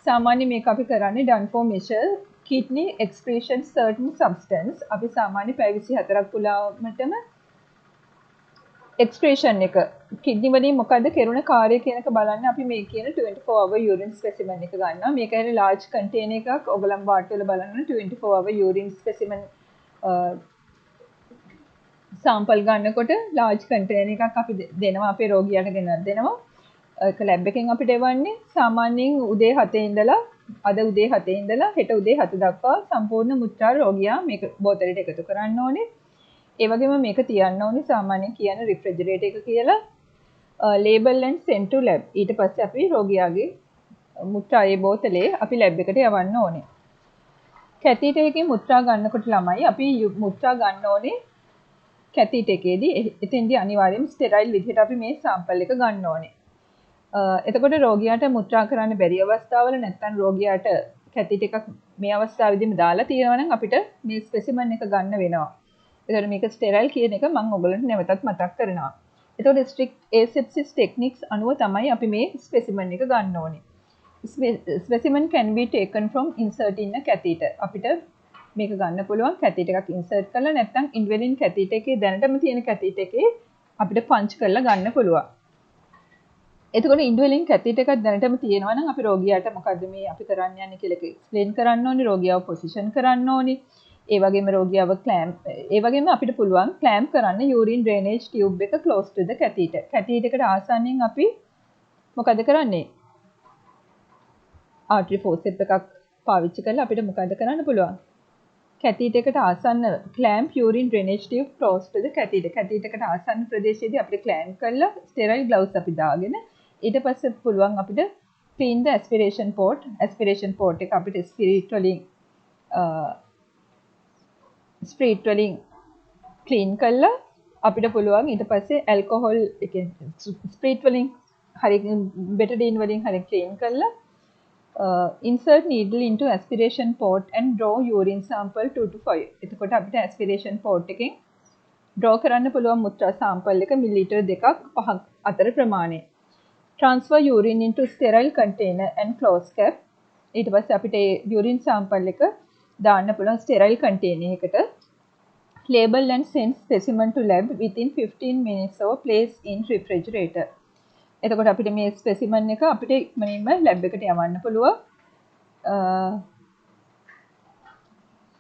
සාමාන්‍ය මේක අපි කරන්නේ done for measure kidney excretion certain substance. අපි සාමාන්‍ය පැය 24ක් පුරාමටම එක්ස්ක්‍රීෂන් එක කිඩ්නි වලින් මොකද්ද කෙරුණ කාර්යය කියන එක බලන්න අපි මේ කියන 24 hour urine specimen එක ගන්නවා. මේක ඇරි large container එකක්. ඔයගලම් වාට් වල බලන්න 24 hour urine specimen sample ගන්නකොට large container එකක් අපි දෙනවා අපේ රෝගියාට ගෙනත් දෙනවා. ඒක ලැබ් එකෙන් අපිට එවන්නේ සාමාන්‍යයෙන් උදේ 7 ඉඳලා අද උදේ 7 ඉඳලා හෙට උදේ 7 දක්වා සම්පූර්ණ මුත්‍රා රෝගියා මේක බෝතලෙට එකතු කරන්න ඕනේ. ඒ වගේම මේක තියන්න ඕනේ සාමාන්‍යයෙන් කියන රිෆ්‍රිජරේටර් එක කියලා label and send to lab. ඊට පස්සේ අපි රෝගියාගේ මුත්‍රා ඒ බෝතලේ අපි ලැබ් එකට යවන්න ඕනේ. කැතීටර් එකකින් මුත්‍රා ගන්නකොට ළමයි අපි මුත්‍රා ගන්න ඕනේ කැතීටර් එකේදී එතෙන්දී අනිවාර්යයෙන්ම ස්ටෙරයිල් විදිහට අපි මේ සැම්පල් එක ගන්න ඕනේ. එතකොට රෝගියාට මුත්‍රා කරන්න බැරි අවස්ථාවල නැත්නම් රෝගියාට කැතීටර් එකක් මේ අවස්ථාවේදීම දාලා තියෙනවා නම් අපිට මේ ස්පෙසිමන් එක ගන්න වෙනවා. එතකොට මේක ස්ටෙරයිල් කියන එක මම ඔයගලන්ට නැවතත් මතක් කරනවා. එතකොට ස්ට්‍රික්ට් asepsis techniques අනුව තමයි අපි මේ ස්පෙසිමන් එක ගන්න ඕනේ. Specimen can be taken from insert in a catheter. අපිට මේක ගන්න පුළුවන් catheter එකක් insert කරලා නැත්නම් indwelling catheter එකේ දැනටම තියෙන catheter එකේ අපිට punch කරලා ගන්න පුළුවන්. එතකොට indwelling catheter එකක් දැනටම තියෙනවා නම් අපි රෝගියාට මොකද්ද මේ අපි කරන්න යන්නේ කියලා explain කරන්න ඕනේ, රෝගියාව position කරන්න ඕනේ. ඒ වගේම රෝගියාව clamp ඒ වගේම අපිට පුළුවන් clamp කරන්න urine drainage tube එක close to the catheter. catheter එකට ආසන්නයෙන් අපි මොකද කරන්නේ? artery forceps එකක් පාවිච්චි කරලා අපිට මොකද කරන්න පුළුවන්? catheter එකට ආසන්න clamp urine drainage tube close to the catheter. catheter එකට ආසන්න ප්‍රදේශයේදී අපිට clamp කරලා sterile gloves අපි දාගෙන ඊට පස්සේ පුළුවන් අපිට clean the aspiration port. aspiration port එක අපිට spirit වලින් clean කරලා අපිට පුළුවන් ඊට පස්සේ alcohol එකෙන් spirit වලින් හරි betadine වලින් හරි clean කරලා insert needle into aspiration port and draw urine sample 2 to 5. එතකොට අපිට aspiration port එකෙන් draw කරන්න පුළුවන් මුත්‍රා sample එක මිලිලීටර් 2ක් 5ක් අතර ප්‍රමාණය. Transfer urine into sterile container and close cap. ඊට පස්සේ අපිට ඒ urine sample එක දාන්න පුළුවන් sterile container එකට. Label and send specimen to lab within 15 minutes or place in refrigerator. එතකොට අපිට මේ ස්පෙසිමන් එක අපිට ඉක්මනින්ම ලැබ් එකට යවන්න පුළුවන්.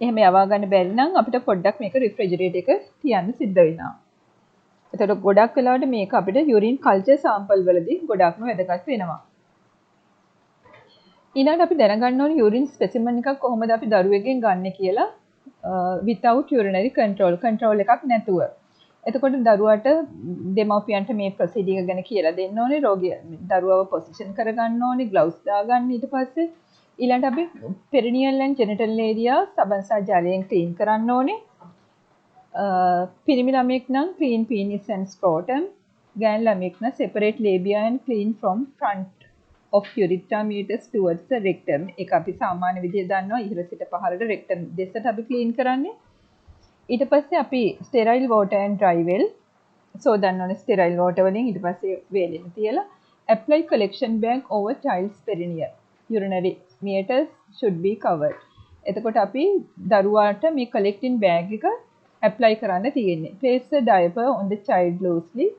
එහෙම යවා ගන්න බැරි නම් අපිට පොඩ්ඩක් මේක රිෆ්‍රිජරේටර් එක තියන්න සිද්ධ වෙනවා. එතකොට ගොඩක් වෙලාවට මේක අපිට යුරින් කල්චර් සැම්පල් වලදී ගොඩක්ම වැදගත් වෙනවා. ඊළඟට අපි දැනගන්න ඕනේ යුරින් ස්පෙසිමන් එකක් කොහොමද අපි දරුවෙක්ගෙන් ගන්න කියලා without urinary control එකක් නැතුව. එතකොට දරුවාට දෙමව්පියන්ට මේ ප්‍රොසීඩියර් ගැන කියලා දෙන්න ඕනේ. දරුවව පොසිෂන් කරගන්න ඕනේ, ග්ලව්ස් දාගන්න. ඊට පස්සේ ඊළඟට අපි පෙරිනියල් and genital area සබන්සා ජලයෙන් ක්ලීන් කරන්න ඕනේ. පිරිමි ළමෙක් නම් clean penis and scrotum, ගෑණු ළමෙක් නම් separate labia and clean from front of urethra meatus towards the rectum. ඒක අපි සාමාන්‍ය විදිහට දන්නවා ඉහළ සිට පහළට rectum දෙසට අපි clean කරන්නේ. ඊට පස්සේ අපි sterile water and dry well සෝදන්න ඕනේ sterile water වලින්. ඊට පස්සේ වේලෙන් තියලා apply collection bag over child's perineum. urinary meatus should be covered. එතකොට අපි දරුවාට මේ collecting bag එක apply කරන්න තියෙන්නේ. Place the diaper on the child loosely.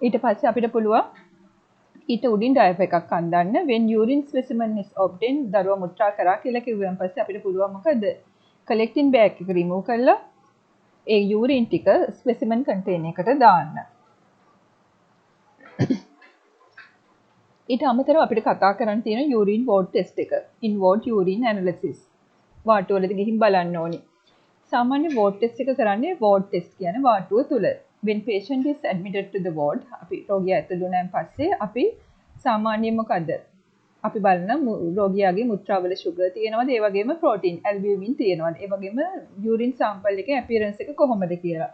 ඊට පස්සේ අපිට පුළුවන් ඊට උඩින් diaper එකක් අඳන්න. When urine specimen is obtained දරුවා මුත්‍රා කරා කියලා කිව්වන් පස්සේ අපිට පුළුවන් මොකද? collecting bag එක remove කරලා ඒ urine ටික specimen container එකට දාන්න. ඊට අමතරව අපිට කතා කරන්න තියෙන urine ward test එක. inward urine analysis. වාටුවලදී ගිහින් බලන්න ඕනේ. සාමාන්‍ය ward test එක කරන්නේ ward test කියන්නේ වාටුව තුල. When patient is admitted to the ward අපි රෝගියා ඇතුළු වුණාන් පස්සේ අපි සාමාන්‍යයෙන් මොකද? අපි බලන රෝගියාගේ මුත්‍රාවල sugar තියෙනවද? ඒ වගේම protein albumin තියෙනවද? ඒ වගේම urine sample එකේ appearance එක කොහොමද කියලා.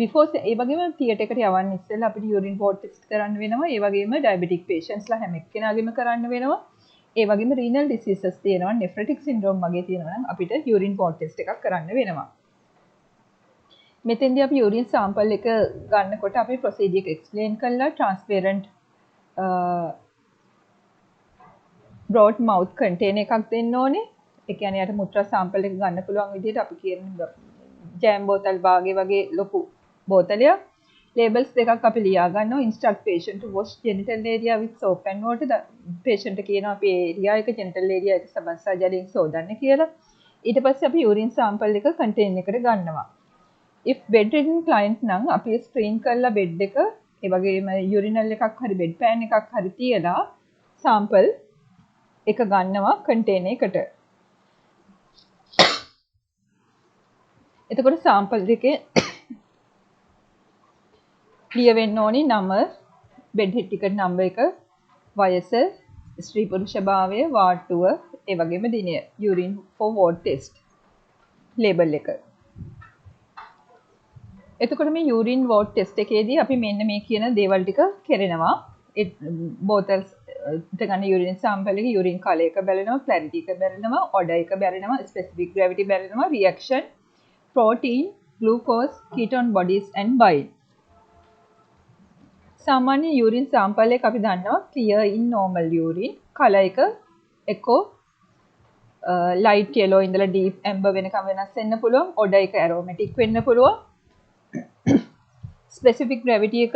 before ඒ වගේම theatre එකට යවන්න ඉස්සෙල්ලා අපිට urine ward test කරන්න වෙනවා. ඒ වගේම diabetic patients ලා හැම එක්කෙනාගේම කරන්න වෙනවා. ඒ වගේම renal diseases තියෙනවා, nephrotic syndrome වගේ තියෙනවා නම් අපිට urine ward test එකක් කරන්න වෙනවා. මෙතෙන්දී අපි urine sample එක ගන්නකොට අපි procedure එක explain කළා. transparent broad mouth container එකක් දෙන්න ඕනේ. ඒ කියන්නේ යට මුත්‍රා sample එක ගන්න පුළුවන් විදිහට අපි කියන ජෑම් බෝතල් වාගේ වගේ ලොකු බෝතලයක්. labels දෙකක් අපි ලියා ගන්නවා. instruct patient to wash genital area with soap and water. patient කියනවා අපි area එක genital area එක සබස්සා ජලයෙන් සෝදන්න කියලා. ඊට පස්සේ අපි urine sample එක contain එකට ගන්නවා. if bedridden client නම් අපි screen කරලා bed එක ඒ වගේම urinal එකක් හරි bed pan එකක් හරි තියලා sample එක ගන්නවා container එකට. එතකොට sample එකේ ලියවෙන්න ඕනි නම, bed head ticket number එක, වයස, ස්ත්‍රී පුරුෂ භාවය, වාට්ටුව, ඒ වගේම දිනය. urine for ward test label එක. එතකොට මේ urine ward test එකේදී අපි මෙන්න මේ කියන දේවල් ටික කරනවා. bottles ගන්න urine sample එක, urine color එක බලනවා, clarity එක බලනවා, order එක බලනවා, specific gravity බලනවා, reaction, protein, glucose, ketone bodies and bile. සාමාන්‍ය urine sample එක අපි දන්නවා clear in normal urine, color එක echo, light yellow ඉඳලා deep amber වෙනකම් වෙනස් වෙන්න පුළුවන්, order එක aromatic වෙන්න පුළුවන්. specific gravity එක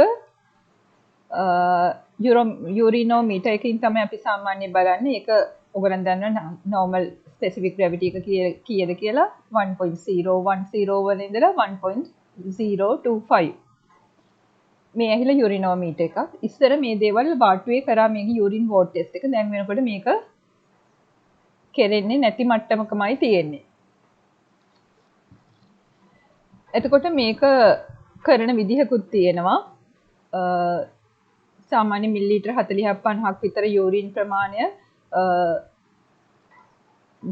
urinometer එකකින් තමයි අපි සාමාන්‍යයෙන් බලන්නේ. ඒක ඔයගොල්ලන් දන්නවා normal specific gravity එක කීයද කියලා 1.010 වල ඉඳලා 1.025. මේ ඇහිලා urinometer එකක්. ඉස්සර මේ දේවල් වාට්ටුවේ කරා මේක urine ward test එක. දැන් වෙනකොට මේක කෙරෙන්නේ නැති මට්ටමකමයි තියෙන්නේ. එතකොට මේක කරන විදිහකුත් තියෙනවා. සාමාන්‍ය මිලිලීටර් 40ක් 50ක් විතර යූරින් ප්‍රමාණය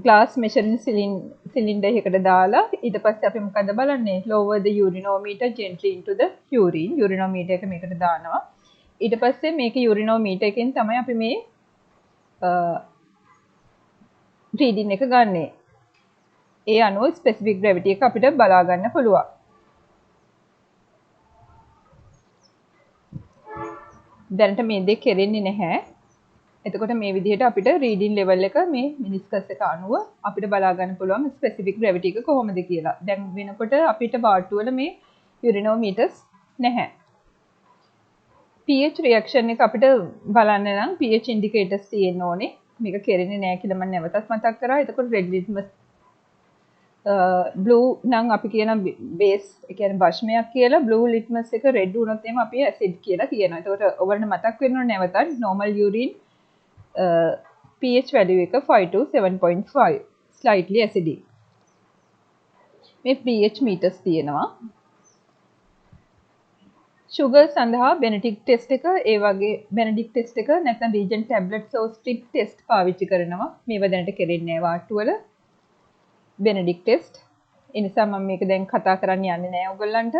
glass measuring cylinder එකකට දාලා ඊට පස්සේ අපි මොකද බලන්නේ lower the urinometer gently into the urine. urinometer එක මේකට දානවා. ඊට පස්සේ මේක urinometer එකෙන් තමයි අපි මේ reading එක ගන්නෙ. ඒ අනුව specific gravity එක අපිට බලා ගන්න පුළුවන්. දැනට මේ දෙක කෙරෙන්නේ නැහැ. එතකොට මේ විදිහට අපිට reading level එක මේ meniscus එක අනුව අපිට බලා ගන්න පුළුවන් specific gravity එක කොහොමද කියලා. දැන් වෙනකොට අපිට වාට්ටු වල මේ urinometers නැහැ. pH reaction එක අපිට බලන්න නම් pH indicators තියෙන්න ඕනේ. මේක කෙරෙන්නේ නැහැ කියලා මම නැවතත් මතක් කරා. එතකොට red litmus blue නම් අපි කියන base ඒ කියන්නේ භස්මයක් කියලා, blue litmus එක red වුණොත් එහෙම අපි acid කියලා කියනවා. එතකොට ඔයගොල්ලන්ට මතක් වෙන්න ඕනේ නැවතත් normal urine pH value එක 5 to 7.5 slightly acidic. මේ pH meters තියෙනවා. sugar සඳහා Benedict test එක ඒ වගේ Benedict test එක නැත්නම් region tablets or strip test පාවිච්චි කරනවා. මේව දැනට කෙරෙන්නේ නැහැ වාට්ටු වල. Benedict test. ඒ නිසා මම මේක දැන් කතා කරන්න යන්නේ නැහැ ඔයගොල්ලන්ට.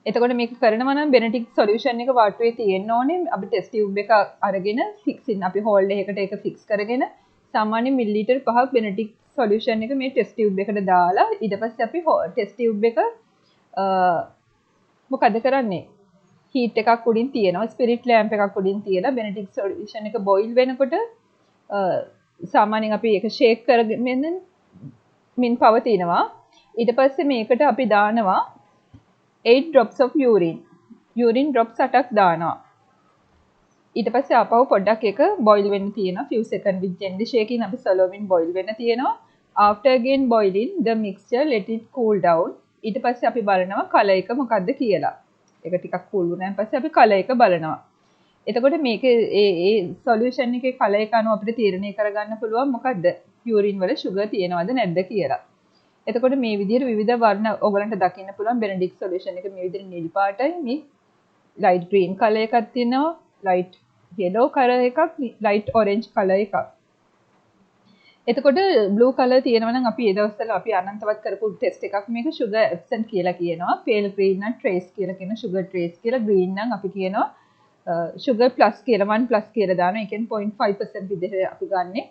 එතකොට මේක කරනවා නම් Benedict solution එක වාට්ටුවේ තියෙන්න ඕනේ. අපි test tube එක අරගෙන fixing අපි hold එකකට ඒක fix කරගෙන සාමාන්‍ය මිලිලීටර් 5ක් Benedict solution එක මේ test tube එකට දාලා ඊට පස්සේ අපි test tube එක මොකද කරන්නේ? heat එකක් උඩින් තියෙනවා. spirit lamp එකක් උඩින් තියලා Benedict solution එක boil වෙනකොට සාමාන්‍යයෙන් අපි ඒක shake කරගෙන මින් පවතිනවා. ඊට පස්සේ මේකට අපි දානවා 8 drops of urine drops 8ක් දානවා. ඊට පස්සේ ආපහු පොඩ්ඩක් එක boil වෙන්න තියෙනවා. few seconds with gently shaking අපි slowly boil වෙන්න තියෙනවා. after again boiling the mixture let it cool down. ඊට පස්සේ අපි බලනවා color එක මොකක්ද කියලා. ඒක ටිකක් cool වුණාන් පස්සේ අපි color එක බලනවා. එතකොට මේක ඒ solution එකේ color එක අනුව අපිට තීරණය කරගන්න පුළුවන් මොකද්ද urine වල sugar තියෙනවද නැද්ද කියලා. එතකොට මේ විදිහට විවිධ වර්ණ ඔයගලන්ට දකින්න පුළුවන් Benedict solution එක මේ විදිහට නිල් පාටයි, මේ light green color එකක් තියෙනවා, light yellow color එකක්, light orange color එකක්. එතකොට blue color තියෙනවා නම් අපි ඒ දවස්වල අපි අනන්තවත් කරපු test එකක් මේක sugar absent කියලා කියනවා. pale green නම් trace කියලා කියන sugar trace කියලා, green නම් අපි කියනවා sugar plus කියලා 1 plus කියලා දානවා. ඒ කියන්නේ 0.5% විදිහට අපි ගන්නෙ.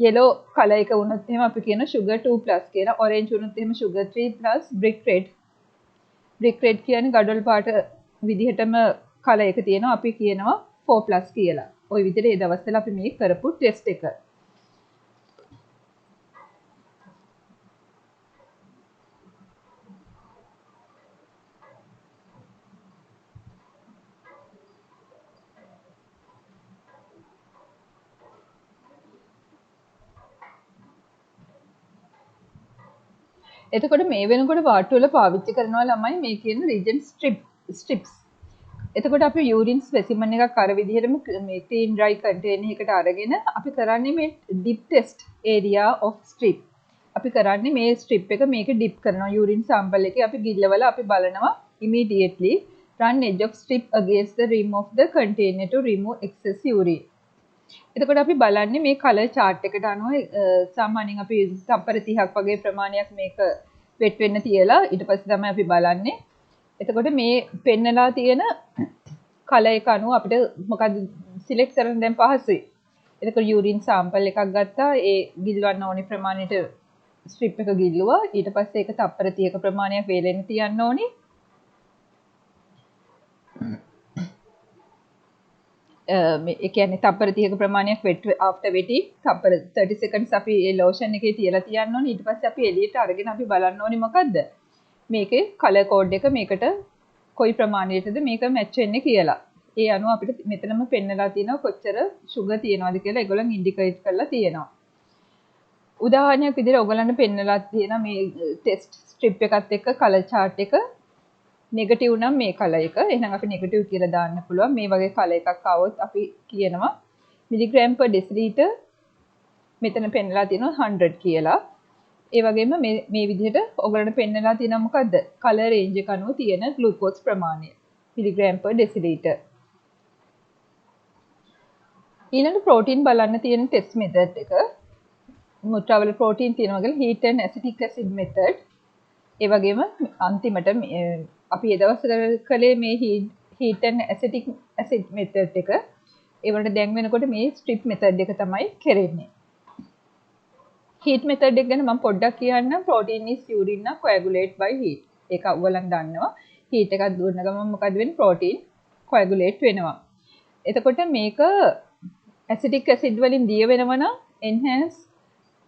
yellow color එක වුණොත් එහෙම අපි කියන sugar 2 plus කියලා. orange වුණොත් එහෙම sugar 3 plus. brick red කියන්නේ ගඩොල් පාට විදිහටම color එක තියෙනවා. අපි කියනවා 4 plus කියලා. ওই විදිහට ඒ දවස්වල අපි මේ කරපු test එක. එතකොට මේ වෙනකොට වාට්ටු වල පාවිච්චි කරනවා ළමයි මේ කියන රීජන් ස්ට්‍රිප්ස්. එතකොට අපි යූරින් ස්පෙසිමන් එකක් අර විදිහටම මේ ක්ලීන් ඩ්‍රයි කන්ටේනර් එකට අරගෙන අපි කරන්නේ මේ dip test area of strip. අපි කරන්නේ මේ ස්ට්‍රිප් එක මේක ඩිප් කරනවා යූරින් සැම්පල් එකේ අපි ගිල්ලවල අපි බලනවා immediately run edge of strip against the rim of the container to remove excess urine. එතකොට අපි බලන්නේ මේ කලර් chart එකට අනුව සාමාන්‍යයෙන් අපි තප්පර 30ක් වගේ ප්‍රමාණයක් මේක වෙට් වෙන්න තියලා ඊට පස්සේ තමයි අපි බලන්නේ. එතකොට මේ පෙන්නලා තියෙන කලර් එක අනුව අපිට මොකද සිලෙක්ට් කරන්න දැන් පහසුයි. එතකොට යූරින් සැම්පල් එකක් ගත්තා ඒ ගිල්වන්න ඕනි ප්‍රමාණයට ස්ට්‍රිප් එක ගිල්ලුවා ඊට පස්සේ ඒක තප්පර 30ක ප්‍රමාණයක් වේලෙන්න තියන්න ඕනි. ඒ කියන්නේ තප්පර 30ක ප්‍රමාණයක් වෙට් after wetting තප්පර 30 seconds අපි ඒ ලෝෂන් එකේ තියලා තියන්න ඕනේ ඊට පස්සේ අපි එළියට අරගෙන අපි බලන්න ඕනේ මොකද්ද මේකේ කලර් කෝඩ් එක මේකට කොයි ප්‍රමාණයටද මේක මැච් වෙන්නේ කියලා. ඒ අනුව අපිට මෙතනම පෙන්නලා තියෙනවා කොච්චර sugar තියෙනවද කියලා ඒගොල්ලන් ඉන්ඩිකේට් කරලා තියෙනවා. උදාහරණයක් විදිහට ඔයගොල්ලන්ට පෙන්නලා තියෙන මේ ටෙස්ට් ස්ට්‍රිප් එකත් එක්ක කලර් chart එක නෙගටිව් නම් මේ කලර් එක. එහෙනම් අපි නෙගටිව් කියලා දාන්න පුළුවන්. මේ වගේ කලර් එකක් આવොත් අපි කියනවා මිලිග්‍රෑම් per ඩෙසිලීටර් මෙතන පෙන්නලා තියෙනවා 100 කියලා. ඒ වගේම මේ විදිහට ඔයගොල්ලන්ට පෙන්නලා තියෙනවා මොකද්ද? කලර් රේන්ජ් එක අනුව තියෙන ග්ලූකෝස් ප්‍රමාණය. Milligram per ඩෙසිලීටර්. ඊළඟ ප්‍රෝටීන් බලන්න තියෙන ටෙස්ට් මෙතඩ් එක මුත්‍රාවල ප්‍රෝටීන් තියෙනවා කියලා heat and acetic acid method. ඒ වගේම අන්තිමට අපි ඒ දවස්වල කළේ මේ heat and acetic acid method එක. ඒ වලට දැන් වෙනකොට මේ strip method එක තමයි කරන්නේ. heat method එක ගැන මම පොඩ්ඩක් කියන්නම්. protein is urine coagulate by heat. ඒක ඔයගොල්ලන් දන්නවා. heat එකක් දුන්න ගමන් මොකද වෙන්නේ? protein coagulate වෙනවා. එතකොට මේක acetic acid වලින් දිය වෙනවා නම්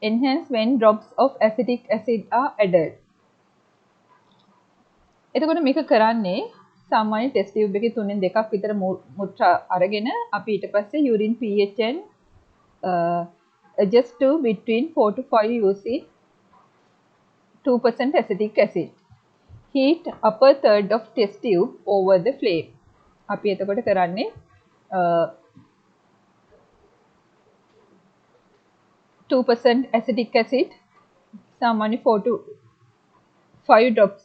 enhance when drops of acetic acid are added. එතකොට මේක කරන්නේ සාමාන්‍ය ටෙස්ට් ටියුබ් එකේ 3න් 2ක් විතර මුත්‍රා අරගෙන අපි ඊට පස්සේ urine pH and adjust to between 4 to 5 using 2% acetic acid. Heat upper third of test tube over the flame. අපි එතකොට කරන්නේ 2% acetic acid සාමාන්‍ය 4 to 5 drops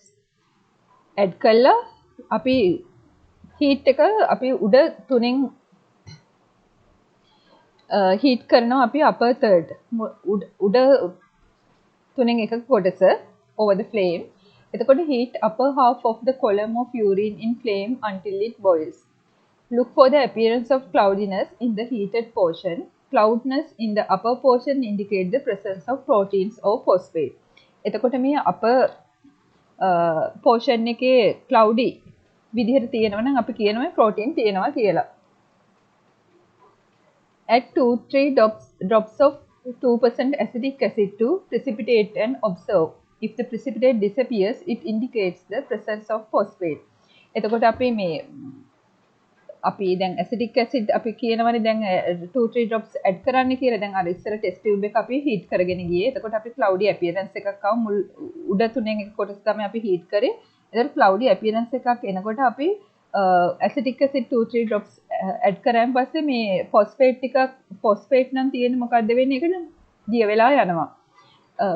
ඇඩ් කළා අපි හීට් එක අපි උඩ 3න් හීට් කරනවා අපි upper third උඩ 3න් එකක කොටස over the flame. එතකොට heat upper half of the column of urine in flame until it boils. Look for the appearance of cloudiness in the heated portion. Cloudness in the upper portion indicate the presence of proteins or phosphate. එතකොට මේ upper portion එකේ cloudy විදිහට තියෙනවා නම් අපි කියනවා protein තියෙනවා කියලා. Add 2-3 drops of 2% acetic acid to precipitate and observe. If the precipitate disappears, it indicates the presence of phosphate. එතකොට අපි දැන් acetic acid අපි කියනවනේ දැන් 2-3 drops add කරන්න කියලා. දැන් අර ඉස්සර test tube එක අපි heat කරගෙන ගියේ. එතකොට අපි cloudy appearance එකක් ආව මුල් උඩ 3න් එක කොටස තමයි අපි heat කරේ. එතකොට cloudy appearance එකක් එනකොට අපි acetic acid 2-3 drops add කරාන් පස්සේ මේ phosphate නම් තියෙන්නේ මොකද්ද වෙන්නේ? ඒක දිය වෙලා යනවා.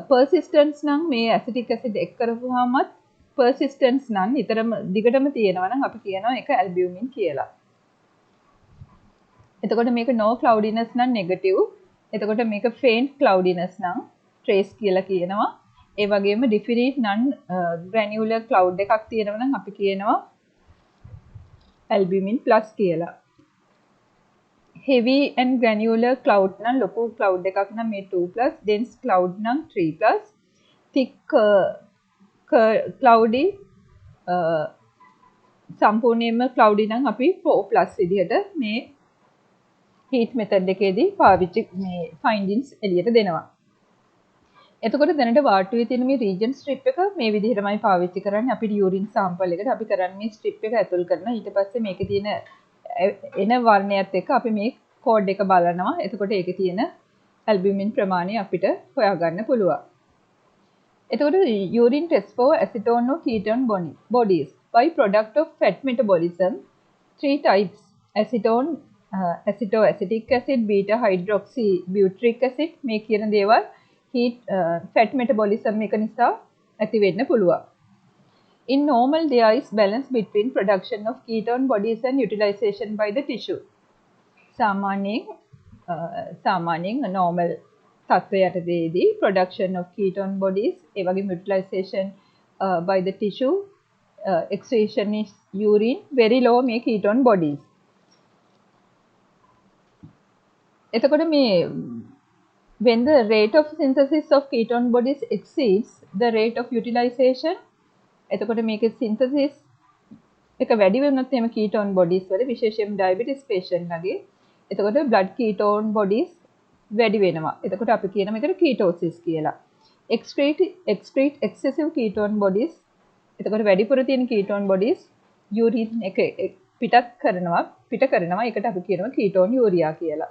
persistence නම් මේ acetic acid එක් කරපුවාමත් persistence නම් නිතරම දිගටම තියෙනවා නම් අපි කියනවා ඒක albumin කියලා. එතකොට මේක no cloudiness නම් negative. එතකොට මේක faint cloudiness නම් trace කියලා කියනවා. ඒ වගේම different non granular cloud එකක් තියෙනවා නම් අපි කියනවා albumin plus කියලා. heavy and granular cloud නම් ලොකු cloud එකක් නම් මේ 2+, dense cloud නම් 3+, thick cloudy සම්පූර්ණයෙන්ම cloudy නම් අපි 4+ විදිහට මේ heat method එකේදී පාවිච්චි මේ findings එළියට දෙනවා. එතකොට දැනට වාට්ටුවේ තියෙන මේ region strip එක මේ විදිහටමයි පාවිච්චි කරන්නේ. අපිට urine sample එකට අපි කරන්නේ මේ strip එක ඇතුල් කරනවා. ඊට පස්සේ මේකේ තියෙන එන වර්ණයත් එක්ක අපි මේ කෝඩ් එක බලනවා. එතකොට ඒකේ තියෙන albumin ප්‍රමාණය අපිට හොයාගන්න පුළුවන්. එතකොට urine test for acetone or ketone bodies by product of fat metabolism. 3 types: acetone, acetoacetic acid, beta hydroxy butyric acid. මේ කියන දේවල් heat fat metabolism එක නිසා ඇති වෙන්න පුළුවන්. In normal, there is balance between production of ketone bodies and utilization by the tissue. සාමාන්‍යයෙන් normal තත්ත්වයටදී production of ketone bodies ඒ වගේම utilization by the tissue, excretion is urine, very low මේ ketone bodies. එතකොට මේ when the rate of synthesis of ketone bodies exceeds the rate of utilization, එතකොට මේකේ synthesis එක වැඩි වෙනොත් එහෙම ketone bodies වල විශේෂයෙන්ම diabetes patient ලගේ එතකොට blood ketone bodies වැඩි වෙනවා. එතකොට අපි කියන මේකට ketosis කියලා. excrete excessive ketone bodies. එතකොට වැඩිපුර තියෙන ketone bodies urine එක පිට කරනවා. ඒකට අපි කියනවා ketone urea කියලා.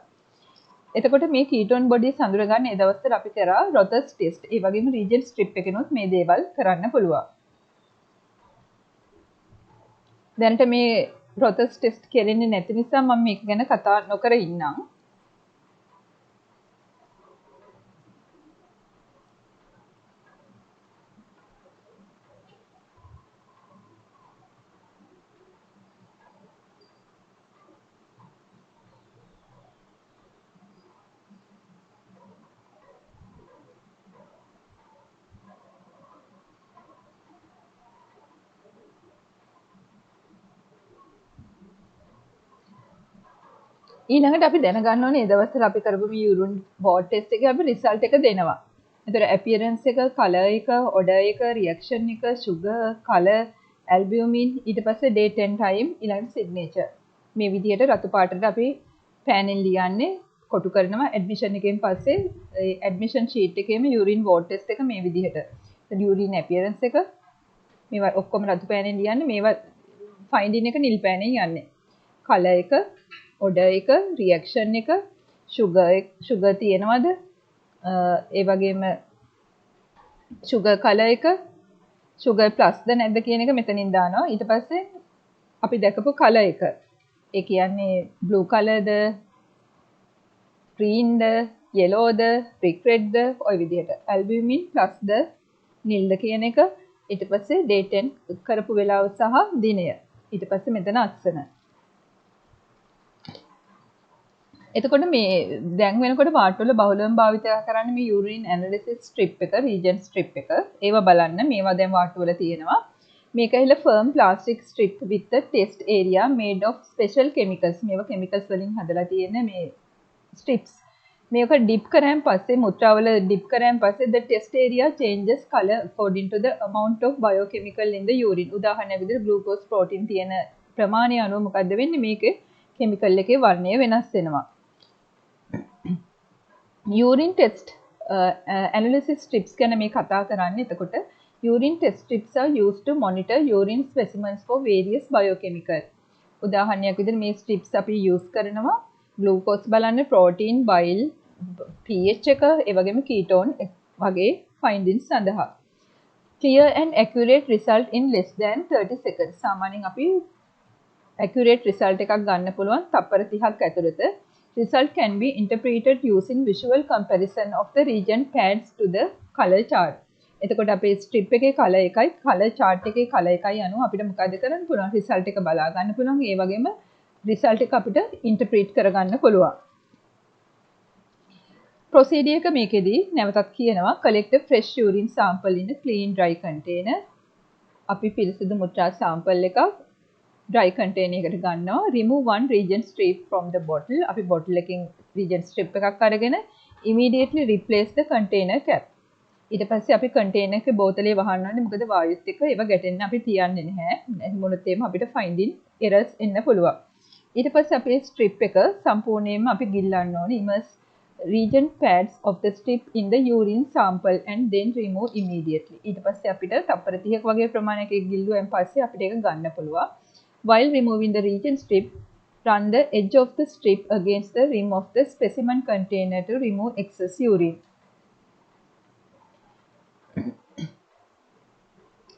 එතකොට මේ ketone bodies හඳුන ගන්න ඒ දවස්වල අපි කරා Rothers test. ඒ වගේම region strip එකනොත් මේ දේවල් කරන්න පුළුවන්. දැනට මේ Rothers test කෙරෙන්නේ නැති නිසා මම මේක ගැන කතා නොකර ඉන්නම්. ඊළඟට අපි දැනගන්න ඕනේ මේ දවස්වල අපි කරපු මේ urine ward test එකේ අපි result එක දෙනවා. ඒතර appearance එක, color එක, odor එක, reaction එක, sugar, color, albumin, ඊට පස්සේ date and time, ඊළඟ signature. මේ විදිහට රතු පාටට අපි panel ලියන්නේ කොටු කරනවා admission එකෙන් පස්සේ admission sheet එකේම urine ward test එක මේ විදිහට. urine appearance එක මේවා ඔක්කොම රතු පෑනෙන් ලියන්නේ, මේවා finding එක නිල් පෑනෙන් යන්නේ. color එක, odor එක, reaction එක, sugar තියෙනවද, ඒ වගේම sugar color එක, sugar plus ද නැද්ද කියන එක මෙතනින් දානවා. ඊට පස්සේ අපි දැකපු color එක, ඒ කියන්නේ blue color ද, green ද, yellow ද, brick red ද, ඔය විදිහට albumin plus ද, නිල් ද කියන එක. ඊට පස්සේ date and කරපු වෙලාව සහ දිනය. ඊට පස්සේ මෙතන අක්ෂර. එතකොට මේ දැන් වෙනකොට වාට්ටුවල බහුලවම භාවිත කරන්නේ මේ urine analysis strip එක, region strip එක. ඒවා බලන්න මේවා දැන් වාට්ටුවල තියෙනවා. මේක ඇහිලා firm plastic strip with the test area made of special chemicals. මේවා chemicals වලින් හදලා තියෙන මේ strips. මේක dip කරාන් පස්සේ මුත්‍රාවල dip කරාන් පස්සේ the test area changes color according to the amount of biochemical in the urine. උදාහරණයක් විදිහට glucose protein තියෙන ප්‍රමාණය අනුව මොකද්ද වෙන්නේ, මේකේ chemical එකේ වර්ණය වෙනස් වෙනවා. urine test analysis strips ගැන මේ කතා කරන්නේ. එතකොට urine test strips are used to monitor urine specimens for various biochemical. උදාහරණයක් විදිහට මේ strips අපි use කරනවා glucose බලන්න, protein, bile, pH එක, ඒ වගේම ketone වගේ findings සඳහා. Clear and accurate result in less than 30 seconds. සාමාන්‍යයෙන් අපි accurate result එකක් ගන්න පුළුවන් තප්පර 30ක් ඇතුළත. Result can be interpreted using visual comparison of the region pads to the color chart. එතකොට අපේ strip එකේ color එකයි color chart එකේ color එකයි අනුව අපිට මොකද කරන්න පුළුවන්, result එක බලා ගන්න පුළුවන්. ඒ වගේම result එක අපිට interpret කරගන්න පුළුවන්. procedure එක මේකෙදී නැවතත් කියනවා collect a fresh urine sample in a clean dry container. අපි පිරිසිදු මුත්‍රා sample එකක් dry container එකට ගන්නවා. remove one region strip from the bottle. අපි bottle එකකින් region strip එකක් අරගෙන immediately replace the container cap. ඊට පස්සේ අපි container එකේ බෝතලේ වහන්න ඕනේ. මොකද වායුත් එක්ක ඒව ගැටෙන්න අපි තියන්නේ නැහැ. එහෙම වුණොත් එහෙම අපිට finding errors එන්න පුළුවන්. ඊට පස්සේ අපේ strip එක සම්පූර්ණයෙන්ම අපි ගිල්ලන්න ඕනේ. immerse region pads of the strip in the urine sample and then remove immediately. ඊට පස්සේ අපිට තප්පර 30ක වගේ ප්‍රමාණයක ගිල්ලුවෙන් පස්සේ අපිට ඒක ගන්න පුළුවන්. While removing the region strip, run the edge of the strip against the rim of the specimen container to remove excess urine.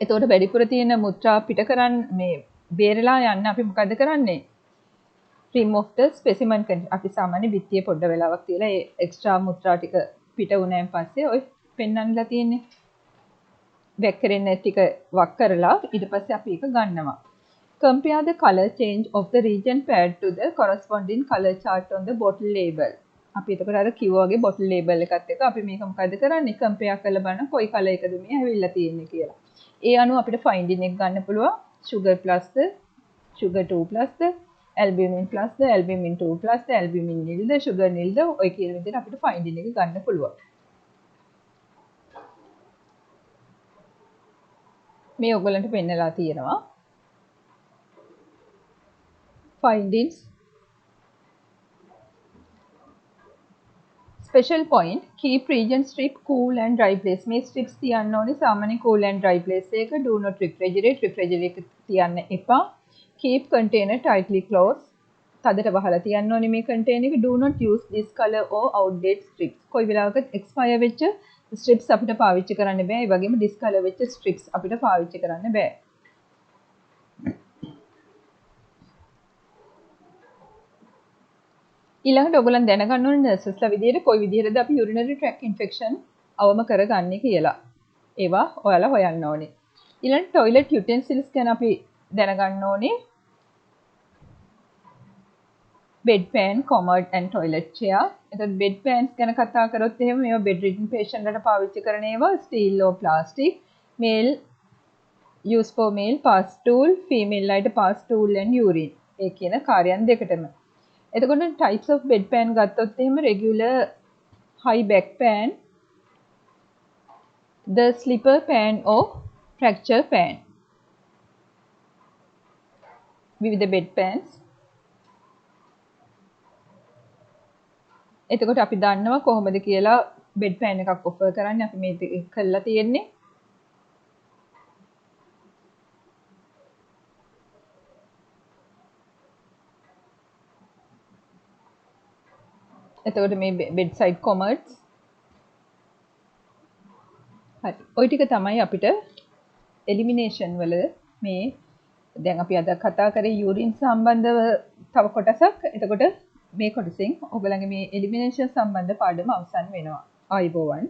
එතකොට වැඩිපුර තියෙන මුත්‍රා පිට කරන්න මේ බේරලා යන්න අපි මොකද කරන්නේ? remove the specimen content. අපි සාමාන්‍ය බිත්තියේ පොඩ්ඩ වෙලාවක් තියලා ඒ එක්ස්ට්‍රා මුත්‍රා ටික පිට වුණාන් පස්සේ ඔය පෙන්වන්නලා තියෙන්නේ. වැක්කරෙන්න ටික වක් කරලා ඊට පස්සේ අපි ඒක ගන්නවා. Compare the color change of the region paired to the corresponding color chart on the bottle label. අපි එතකොට අර කිව්වා වගේ bottle label එකත් එක්ක අපි මේක මොකද කරන්නේ? compare කරලා බලන කොයි color එකද මේ ඇවිල්ලා තියෙන්නේ කියලා. ඒ අනුව අපිට finding එක ගන්න පුළුවන්. sugar plus ද, sugar 2 plus ද, albumin plus ද, albumin 2 plus ද, albumin nil ද, sugar nil ද, ඔය කියන විදිහට අපිට finding එක ගන්න පුළුවන්. මේ ඔයගලන්ට පෙන්නලා තියෙනවා. findings. Special point, keep region strip cool and dry place. මේ strips තියන්න ඕනේ සාමාන්‍ය cool and dry place එක. Do not refrigerate. refrigerate තියන්න එපා. Keep container tightly closed. තදට වහලා තියන්න ඕනේ මේ container එක. Do not use this color or outdated strips. කොයි වෙලාවකත් expire වෙච්ච strips අපිට පාවිච්චි කරන්න බෑ. ඒ වගේම discolor වෙච්ච strips අපිට පාවිච්චි කරන්න බෑ. ඊළඟට ඔයගොල්ලන් දැනගන්න ඕනේ නර්සස්ලා විදියට කොයි විදිහටද අපි urinary tract infection අවම කරගන්නේ කියලා. ඒවා ඔයාලා හොයන්න ඕනේ. ඊළඟට toilet utensils ගැන අපි දැනගන්න ඕනේ. bed pan, commode and toilet chair. එතකොට bed pans ගැන කතා කරොත් එහෙම මේවා bedridden patient ලට පාවිච්චි කරන ඒවා steel or plastic. male use for male pass stool, female අයට pass stool and urine. ඒ කියන කාර්යයන් දෙකටම. එතකොට types of bed pan ගත්තොත් එහෙම regular high back pan, the slipper pan or fracture pan. විවිධ bed pans. එතකොට අපි දන්නවා කොහොමද කියලා bed pan එකක් offer කරන්නේ. අපි මේ කළා තියෙන්නේ. එතකොට මේ bedside commodes. හරි. ওই ටික තමයි අපිට elimination වල මේ දැන් අපි අද කතා කරේ urine සම්බන්ධව තව කොටසක්. එතකොට මේ කොටසෙන් ඔයගලගේ මේ elimination සම්බන්ධ පාඩම අවසන් වෙනවා. ආයුබෝවන්.